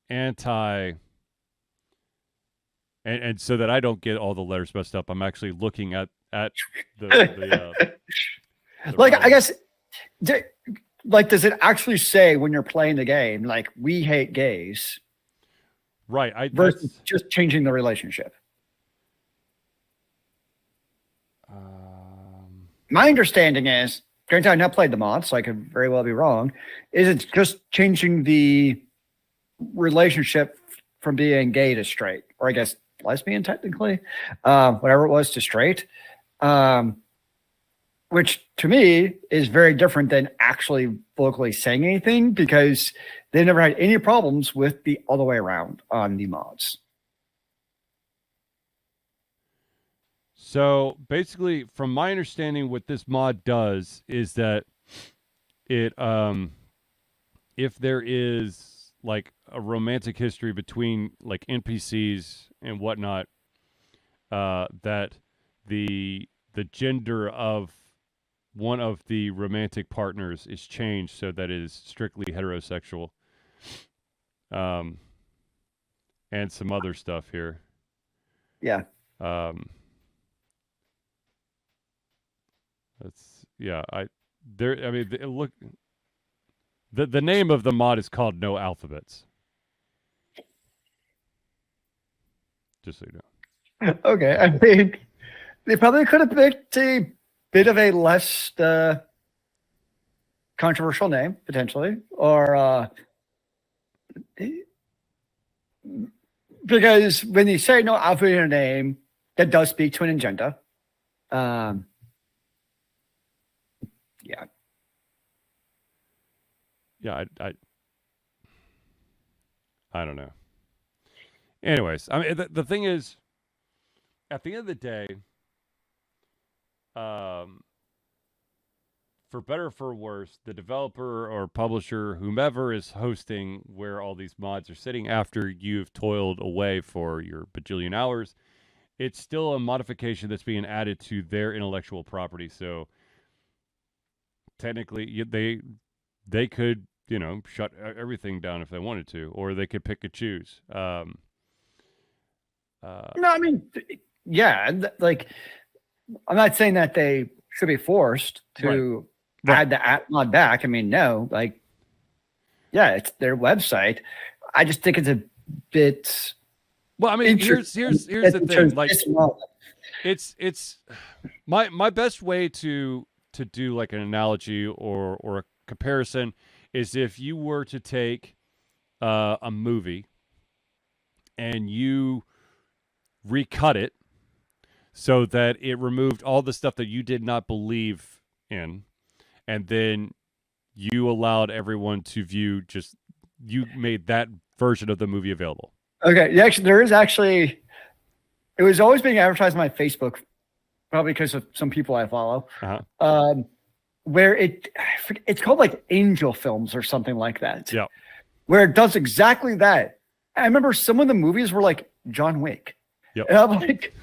anti, and so that I don't get all the letters messed up, I'm actually looking at the like, I guess, like, does it actually say when you're playing the game, like, we hate gays? Right. Versus just changing the relationship. My understanding is, granted, I've not played the mod, so I could very well be wrong, is it's just changing the relationship from being gay to straight, or I guess lesbian technically, whatever it was, to straight, which to me is very different than actually vocally saying anything because they never had any problems with the other way around on the mods. So basically, from my understanding, what this mod does is that it, if there is like a romantic history between like NPCs and whatnot, that the gender of one of the romantic partners is changed so that it is strictly heterosexual, and some other stuff here. Yeah. That's look. The name of the mod is called No Alphabets. Just so you know. Okay, I mean, they probably could have picked a bit of a less controversial name, potentially, or because when you say no alpha in a name, that does speak to an agenda. Yeah. Yeah, I don't know. Anyways, I mean, the thing is, at the end of the day, for better or for worse, the developer or publisher, whomever is hosting where all these mods are sitting after you've toiled away for your bajillion hours, it's still a modification that's being added to their intellectual property. So technically, they could, shut everything down if they wanted to, or they could pick and choose. No, I mean, yeah, like I'm not saying that they should be forced to add the mod back. I mean, no, like, yeah, it's their website. I just think it's a bit. Well, I mean, here's the thing. Like, it's my best way to do like an analogy or a comparison is if you were to take a movie and you recut it so that it removed all the stuff that you did not believe in, and then you allowed everyone to view you made that version of the movie available. Okay, it was always being advertised on my Facebook, probably because of some people I follow, where it's called like Angel Films or something like that. Yeah. Where it does exactly that. I remember some of the movies were like John Wick. Yep. And I'm like,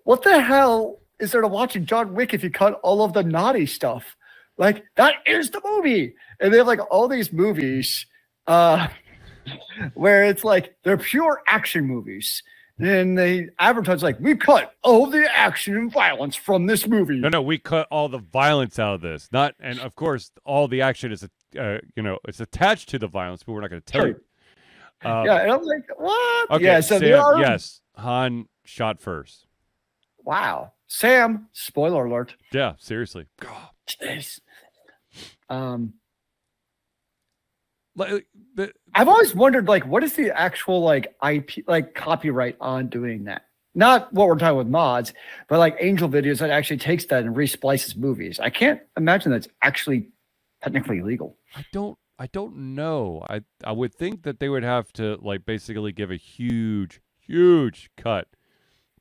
what the hell is there to watch in John Wick if you cut all of the naughty stuff? Like, that is the movie. And they have like all these movies where it's like they're pure action movies. And they advertise like, we cut all the action and violence from this movie. No, we cut all the violence out of this. And of course, all the action is, it's attached to the violence, but we're not going to tell you. Yeah, and I'm like, what? Okay, yeah, so Sam, yes, Han shot first. Wow. Sam, spoiler alert. Yeah, seriously. Jeez. I've always wondered, like, what is the actual like IP, like copyright on doing that? Not what we're talking with mods, but like Angel Videos that actually takes that and resplices movies. I can't imagine that's actually technically legal. I don't know. I would think that they would have to like basically give a huge cut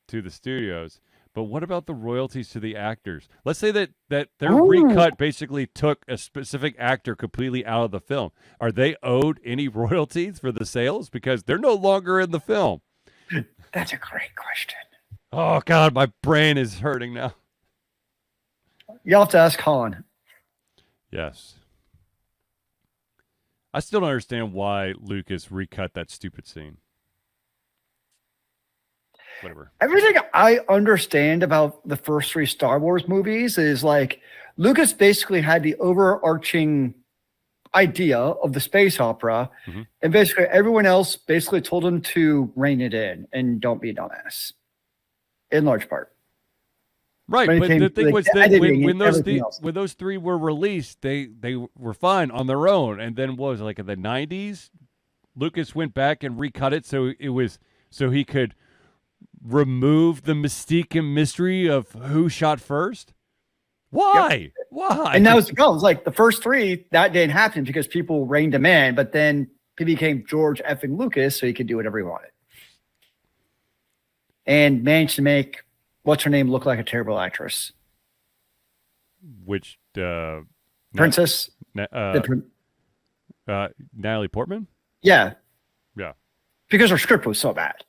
to the studios. But what about the royalties to the actors? Let's say that their recut basically took a specific actor completely out of the film. Are they owed any royalties for the sales because they're no longer in the film? That's a great question. Oh God, my brain is hurting now. You'll have to ask Han. Yes. I still don't understand why Lucas recut that stupid scene. Whatever. Everything I understand about the first 3 Star Wars movies is like Lucas basically had the overarching idea of the space opera, and basically everyone else basically told him to rein it in and don't be a dumbass. In large part. Right, but the thing was that when those 3 were released, they were fine on their own. And then what was it, like in the 90s, Lucas went back and recut it so he could remove the mystique and mystery of who shot first. Why? Yep. Why? And that was the problem. It's like the first 3 that didn't happen because people reined him in, but then he became George effing Lucas, so he could do whatever he wanted, and managed to make what's her name look like a terrible actress. Which Princess? Natalie Portman? Yeah. Yeah. Because her script was so bad.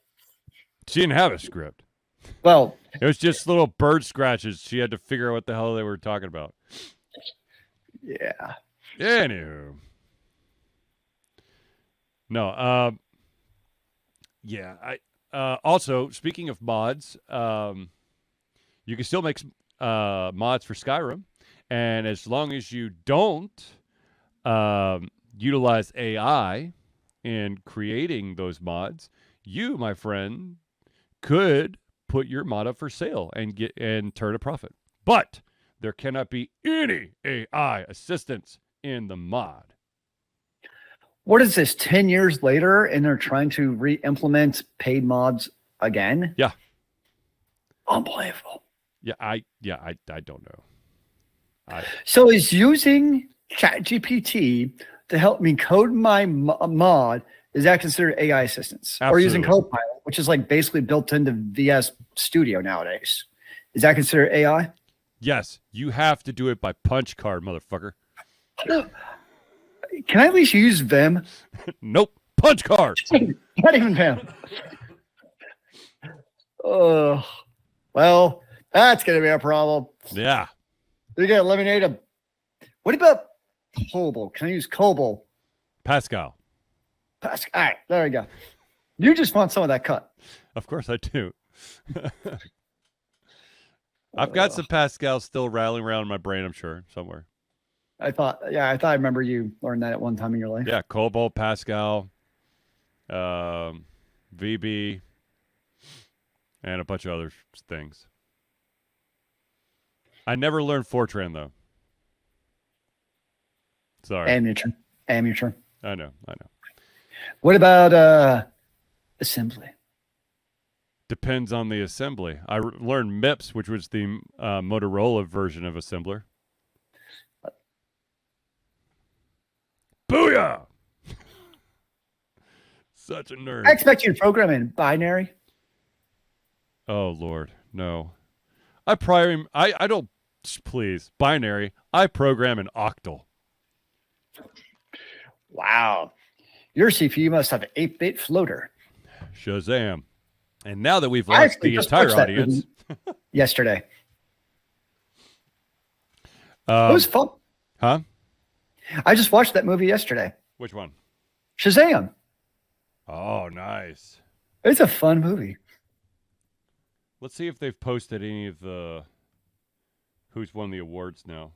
She didn't have a script. Well, it was just little bird scratches. She had to figure out what the hell they were talking about. Yeah. Anywho. No. Yeah. Also, speaking of mods, you can still make mods for Skyrim, and as long as you don't utilize AI in creating those mods, you, my friend, could put your mod up for sale and turn a profit. But There cannot be any AI assistance in the mod. What is this, 10 years later, and they're trying to re-implement paid mods again? Yeah. Unbelievable. Yeah, I don't know. So is using ChatGPT to help me code my mod, is that considered AI assistance? Absolutely. Or using Copilot, which is like basically built into VS Studio nowadays. Is that considered AI? Yes, you have to do it by punch card, motherfucker. Can I at least use Vim? Nope, punch card. Not even Vim. Oh, well, that's going to be a problem. Yeah. You got to eliminate a. What about COBOL? Can I use COBOL? Pascal. All right, there we go. You just want some of that cut. Of course I do. I've got some Pascal still rattling around in my brain, I'm sure, somewhere. I thought I remember you learned that at one time in your life. Yeah, Cobalt, Pascal, VB, and a bunch of other things. I never learned Fortran, though. Sorry. Amateur. I know. What about assembly? Depends on the assembly. I learned MIPS, which was the Motorola version of assembler. Booyah! Such a nerd. I expect you to program in binary. Oh, Lord. No. I don't, please, binary. I program in octal. Wow. Your CPU must have an 8-bit floater. Shazam. And now that we've lost the entire audience. Yesterday. It Um, was fun. huh? I just watched that movie yesterday. Which one? Shazam. Oh, nice. It's a fun movie. Let's see if they've posted any of the who's won the awards now.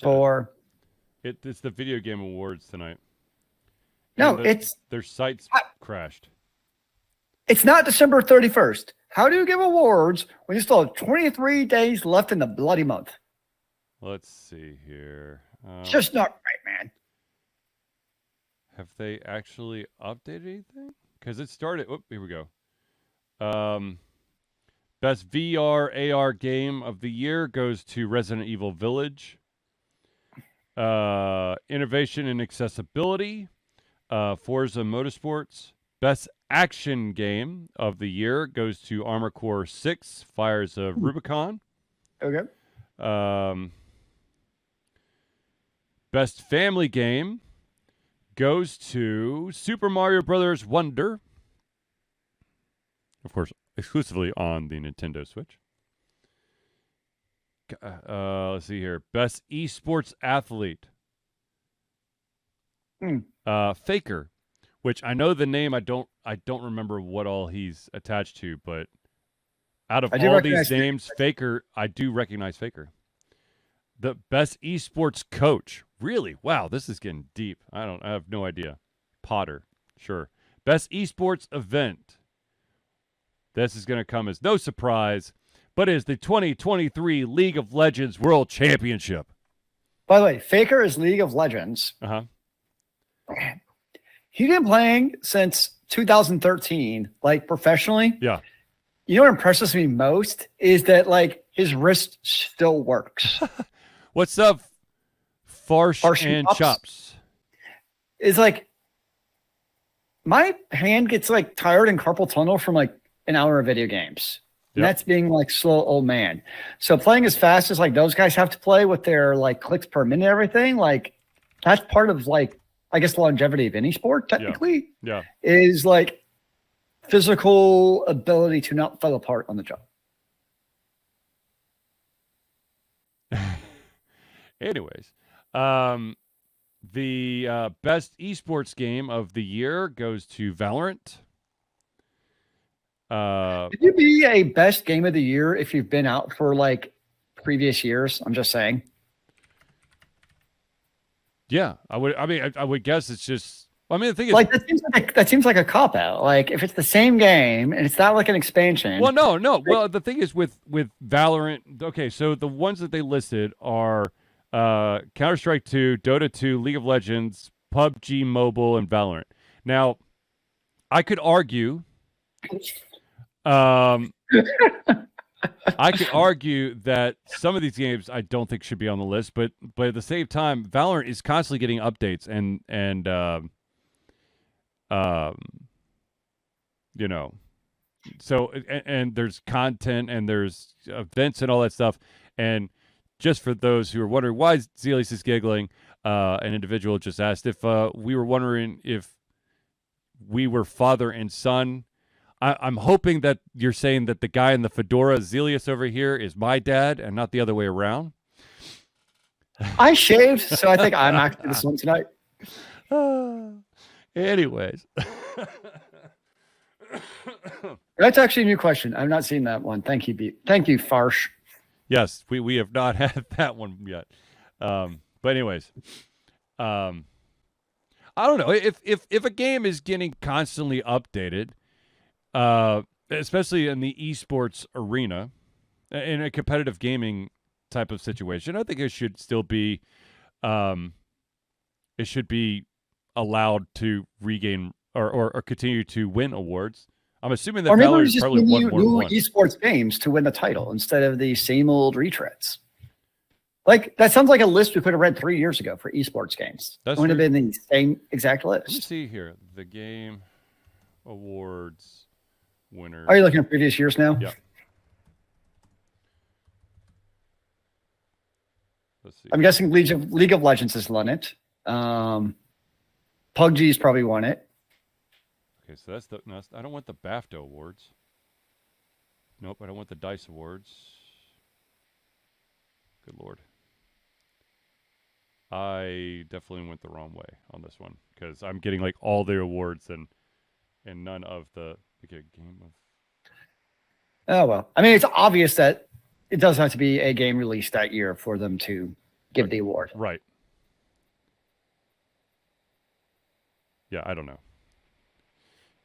Oh, For it's the video game awards tonight. no, And their sites crashed. it's not December 31st. How do you give awards when you still have 23 days left in the bloody month? Let's see here. It's just not right, man. Have they actually updated anything? Because it started. Oh, here we go. Best VR AR game of the year goes to Resident Evil Village. Innovation and accessibility, Forza Motorsports. Best action game of the year goes to Armored Core 6, Fires of Rubicon. Okay. Best family game goes to Super Mario Brothers Wonder. Of course, exclusively on the Nintendo Switch. Let's see here. Best esports athlete. Faker, which I know the name. I don't remember what all he's attached to, but out of all these names, Faker, I do recognize Faker. The best esports coach. Really? Wow, this is getting deep. I have no idea. Potter. Sure. Best esports event. This is going to come as no surprise, but is the 2023 League of Legends World Championship. By the way, Faker is League of Legends. Uh-huh. He's been playing since 2013, like professionally. Yeah. You know what impresses me most is that like his wrist still works. What's up, Farsh and Chops? It's like my hand gets like tired in carpal tunnel from like an hour of video games. And that's being like slow old man. So playing as fast as like those guys have to play with their like clicks per minute and everything, like that's part of like, I guess, longevity of any sport technically. Yeah. Is like physical ability to not fall apart on the job. Anyways, the best esports game of the year goes to Valorant. Could you be a best game of the year if you've been out for like previous years? I'm just saying. Yeah, I would. I mean, I would guess it's just I mean, the thing is, like that seems like a cop out. Like if it's the same game and it's not like an expansion. well, no. Well, the thing is with Valorant. Okay, so the ones that they listed are Counter-Strike 2, Dota 2, League of Legends, PUBG Mobile, and Valorant. Now, I could argue. I could argue that some of these games I don't think should be on the list, but at the same time, Valorant is constantly getting updates and you know, so and there's content and there's events and all that stuff. And just for those who are wondering why Zealeus is giggling, an individual just asked if we were wondering if we were father and son. I'm hoping that you're saying that the guy in the fedora, Zealeus over here, is my dad and not the other way around. I shaved, so I think I'm actually this one tonight. Anyways. That's actually a new question. I've not seen that one. Thank you, Beat. Thank you, Farsh. Yes, we have not had that one yet. But anyways, I don't know if a game is getting constantly updated, especially in the esports arena, in a competitive gaming type of situation, I think it should still be, it should be allowed to regain or continue to win awards. I'm assuming that Valorant just probably won more than one. Esports games to win the title instead of the same old retreads. Like that sounds like a list we could have read 3 years ago for esports games. It would have been the same exact list. Let me see here. The game awards winner. Are you looking at previous years now? Yeah. Let's see. I'm guessing League of Legends has won it. PUBG's probably won it. Okay, so that's no, I don't want the BAFTA awards. Nope, I don't want the DICE awards. Good Lord. I definitely went the wrong way on this one because I'm getting like all the awards and none of the game of. Oh well, I mean it's obvious that it doesn't have to be a game released that year for them to give the award. Right. Yeah, I don't know.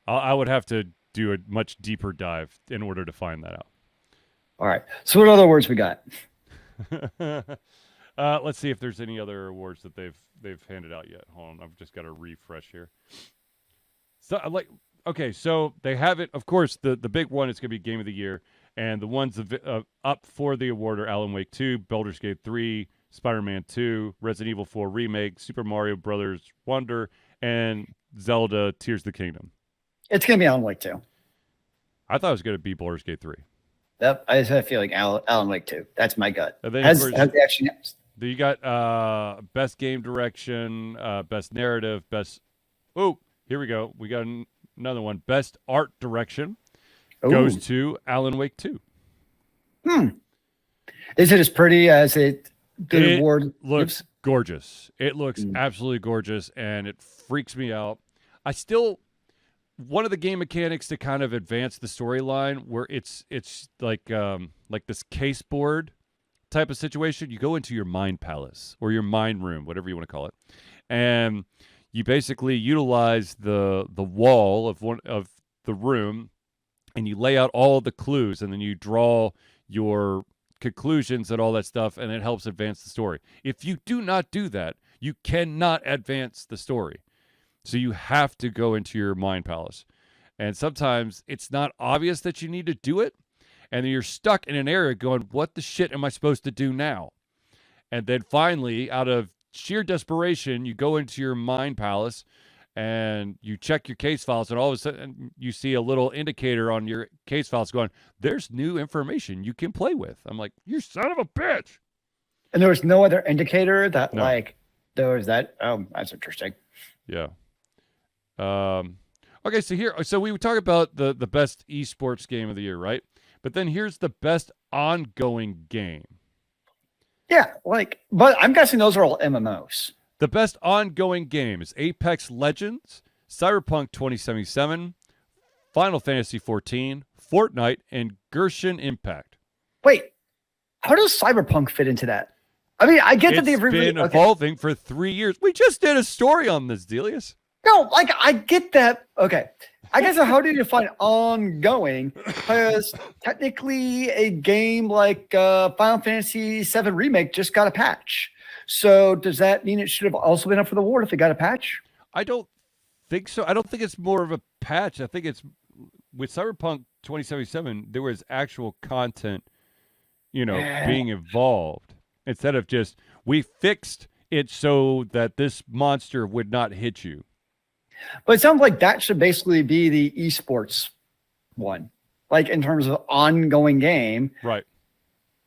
I would have to do a much deeper dive in order to find that out. All right. So what other awards we got? Let's see if there's any other awards that they've handed out yet. Hold on, I've just got to refresh here. So okay, so they have it. Of course, the big one is going to be Game of the Year, and the ones up for the award are Alan Wake 2, Baldur's Gate 3, Spider-Man 2, Resident Evil 4 Remake, Super Mario Brothers Wonder, and Zelda Tears of the Kingdom. It's going to be Alan Wake 2. I thought it was going to be Baldur's Gate 3. Yep, I just have a feeling Alan Wake 2. That's my gut. Has the action. You got best game direction, best narrative, best. Oh, here we go. We got another one. Best art direction goes to Alan Wake 2. Is it as pretty as the award looks gorgeous. It looks absolutely gorgeous, and it freaks me out. One of the game mechanics to kind of advance the storyline, where it's like this case board type of situation. You go into your mind palace or your mind room, whatever you want to call it, and you basically utilize the wall of the room, and you lay out all of the clues, and then you draw your conclusions and all that stuff, and it helps advance the story. If you do not do that, you cannot advance the story. So you have to go into your mind palace. And sometimes it's not obvious that you need to do it. And then you're stuck in an area going, what the shit am I supposed to do now? And then finally, out of sheer desperation, you go into your mind palace and you check your case files. And all of a sudden, you see a little indicator on your case files going, there's new information you can play with. I'm like, you son of a bitch. And there was no other indicator that there was that. Oh, that's interesting. Yeah. Okay, so we would talk about the best esports game of the year, right? But then here's the best ongoing game. Yeah, but I'm guessing those are all MMOs. The best ongoing game is Apex Legends, CyberPunk 2077, Final Fantasy 14, Fortnite, and Genshin Impact. Wait, how does CyberPunk fit into that? I mean, I get that they've been evolving for 3 years. We just did a story on this, Zealeus. No, like I get that. Okay. I guess how do you define ongoing? Because technically a game like Final Fantasy VII Remake just got a patch. So does that mean it should have also been up for the award if it got a patch? I don't think so. I don't think it's more of a patch. I think it's with Cyberpunk 2077, there was actual content, being involved instead of just we fixed it so that this monster would not hit you. But it sounds like that should basically be the esports one, like in terms of ongoing game, right?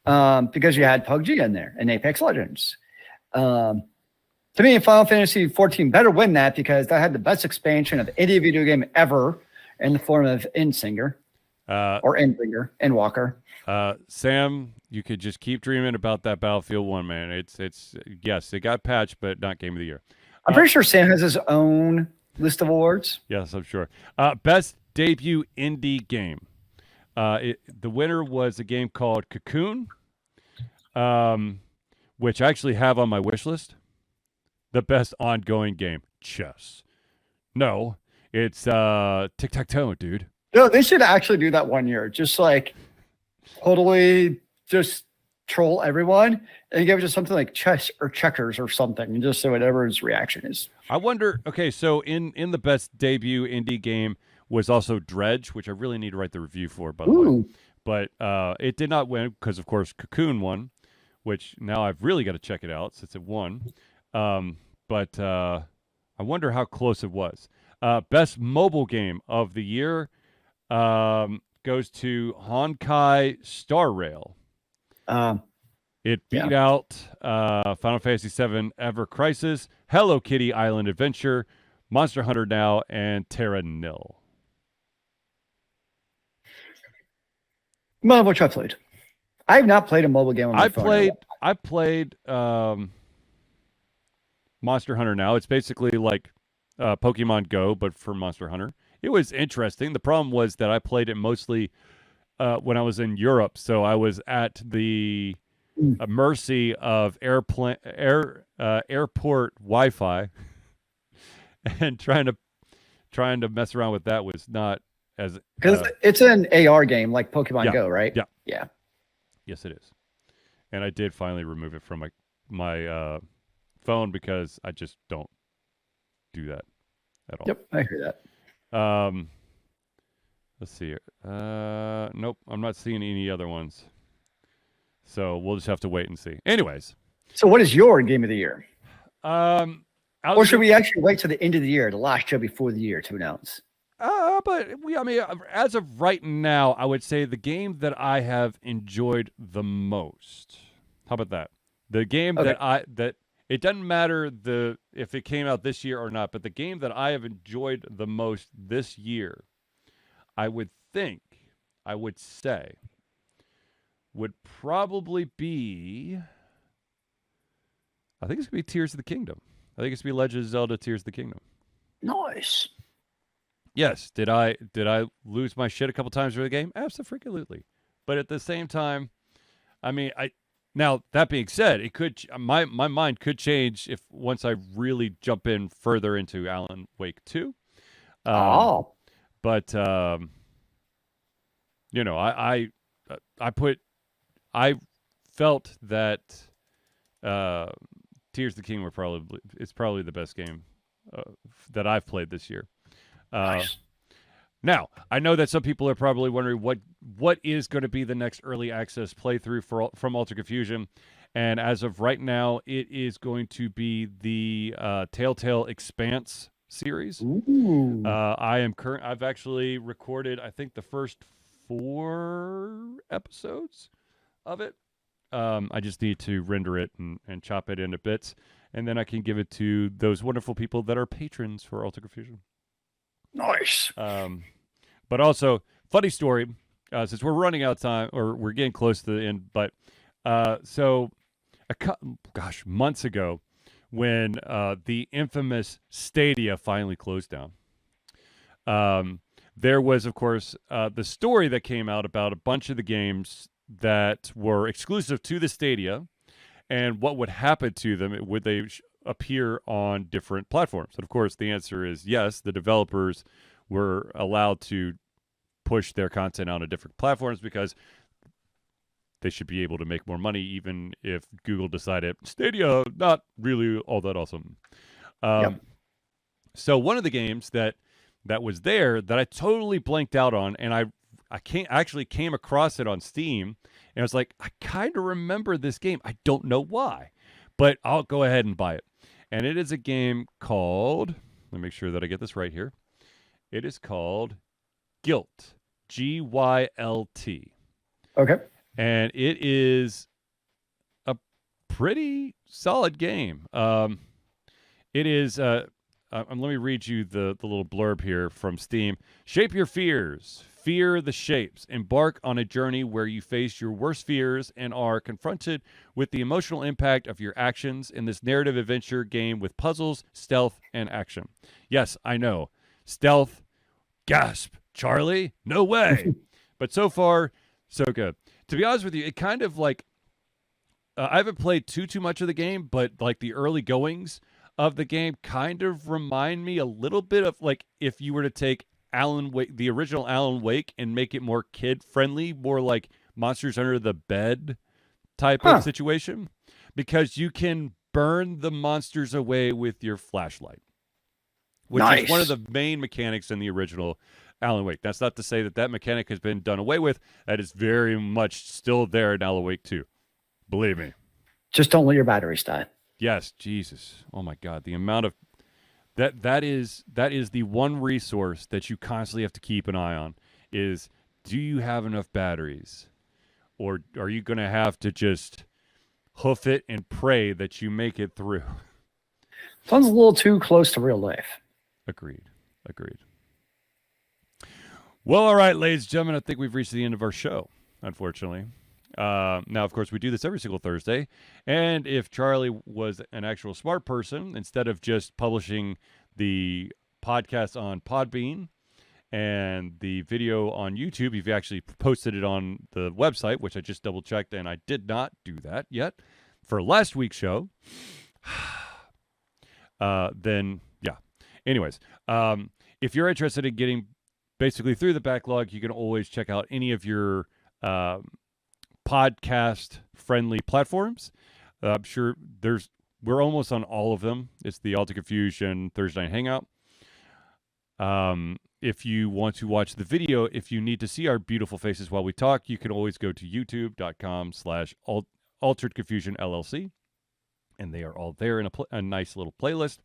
Because you had PUBG in there and Apex Legends. To me, Final Fantasy 14 better win that because that had the best expansion of any video game ever in the form of Endsinger or Endbringer, Endwalker. Sam, you could just keep dreaming about that Battlefield 1, man. It's yes, it got patched, but not Game of the Year. I'm pretty sure Sam has his own list of awards. Yes, I'm sure. Best debut indie game. The winner was a game called Cocoon, which I actually have on my wish list. The best ongoing game, chess. No, it's tic-tac-toe, dude. No, they should actually do that one year. Just like totally just troll everyone and give it to something like chess or checkers or something and just say whatever his reaction is. I wonder, okay, so in the best debut indie game was also Dredge, which I really need to write the review for, by the way. But it did not win because, of course, Cocoon won, which now I've really got to check it out since it won. But I wonder how close it was. Best mobile game of the year goes to Honkai Star Rail. It beat out Final Fantasy VII Ever Crisis, Hello Kitty Island Adventure, Monster Hunter Now, and Terra Nil. None of which I played. I have not played a mobile game on my phone. I played Monster Hunter Now. It's basically like Pokemon Go, but for Monster Hunter. It was interesting. The problem was that I played it mostly when I was in Europe, so I was at the mercy of airport Wi-Fi, and trying to mess around with that was not as because it's an AR game like Pokemon Go, right? Yeah. Yes, it is. And I did finally remove it from my phone because I just don't do that at all. Yep, I hear that. Let's see here. Nope, I'm not seeing any other ones. So we'll just have to wait and see. Anyways. So what is your game of the year? Or should we actually wait till the end of the year, the last show before the year to announce? But as of right now, I would say the game that I have enjoyed the most. How about that? The game that it doesn't matter if it came out this year or not, but the game that I have enjoyed the most this year, I would say, would probably be, I think it's going to be Tears of the Kingdom. I think it's going to be Legend of Zelda Tears of the Kingdom. Nice. Yes. Did I lose my shit a couple times for the game? Absolutely. But at the same time, now that being said, it could my mind could change if once I really jump in further into Alan Wake 2. But I felt that Tears of the Kingdom is probably the best game that I've played this year. Nice. Now, I know that some people are probably wondering what is going to be the next early access playthrough from Ultra Confusion, and as of right now, it is going to be the Telltale Expanse series. I've actually recorded, I think, the first 4 episodes of it. I just need to render it and chop it into bits, and then I can give it to those wonderful people that are patrons for Ultra Confusion. Nice. But also, funny story, since we're running out of time, or we're getting close to the end, but months ago, when the infamous Stadia finally closed down, there was, of course, the story that came out about a bunch of the games that were exclusive to the Stadia and what would happen to them. Would they appear on different platforms. And of course, the answer is yes. The developers were allowed to push their content onto different platforms because they should be able to make more money, even if Google decided Stadia not really all that awesome. So one of the games that was there that I totally blanked out on, and I actually came across it on Steam, and I was like, I kind of remember this game. I don't know why, but I'll go ahead and buy it. And it is a game called, let me make sure that I get this right here. It is called Gylt, Gylt. Okay. And it is a pretty solid game. It is, let me read you the little blurb here from Steam. Shape your fears. Fear the shapes. Embark on a journey where you face your worst fears and are confronted with the emotional impact of your actions in this narrative adventure game with puzzles, stealth, and action. Yes, I know. Stealth. Gasp. Charlie? No way. But so far, so good. To be honest with you, it kind of like, I haven't played too much of the game, but like the early goings of the game kind of remind me a little bit of like if you were to take Alan Wake, the original Alan Wake, and make it more kid-friendly, more like Monsters Under the Bed type of situation, because you can burn the monsters away with your flashlight, which is one of the main mechanics in the original Alan Wake. That's not to say that mechanic has been done away with. That is very much still there in Alan Wake 2. Believe me. Just don't let your batteries die. Yes, Jesus. Oh my God. The amount of that is the one resource that you constantly have to keep an eye on is, do you have enough batteries? Or are you going to have to just hoof it and pray that you make it through? Sounds a little too close to real life. Agreed. Well, all right, ladies and gentlemen, I think we've reached the end of our show, unfortunately. Now, of course, we do this every single Thursday. And if Charlie was an actual smart person, instead of just publishing the podcast on Podbean and the video on YouTube, you've actually posted it on the website, which I just double-checked, and I did not do that yet for last week's show. Then, yeah. Anyways, if you're interested in getting basically through the backlog, you can always check out any of your podcast-friendly platforms. I'm sure we're almost on all of them. It's the Alta Confusion Thursday Night Hangout. If you want to watch the video, if you need to see our beautiful faces while we talk, you can always go to youtube.com/Altered Confusion LLC, and they are all there in a nice little playlist.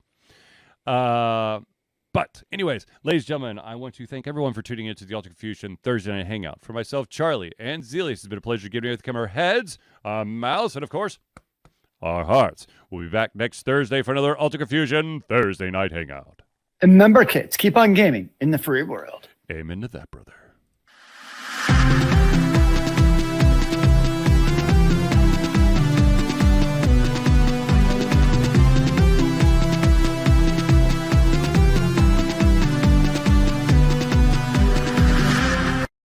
But anyways, ladies and gentlemen, I want to thank everyone for tuning into the Alta Confusion Thursday Night Hangout. For myself, Charlie, and Zealeus, it's been a pleasure giving you the camera heads, our mouths, and of course, our hearts. We'll be back next Thursday for another Alta Confusion Thursday Night Hangout. And remember, kids, keep on gaming in the free world. Amen to that, brother.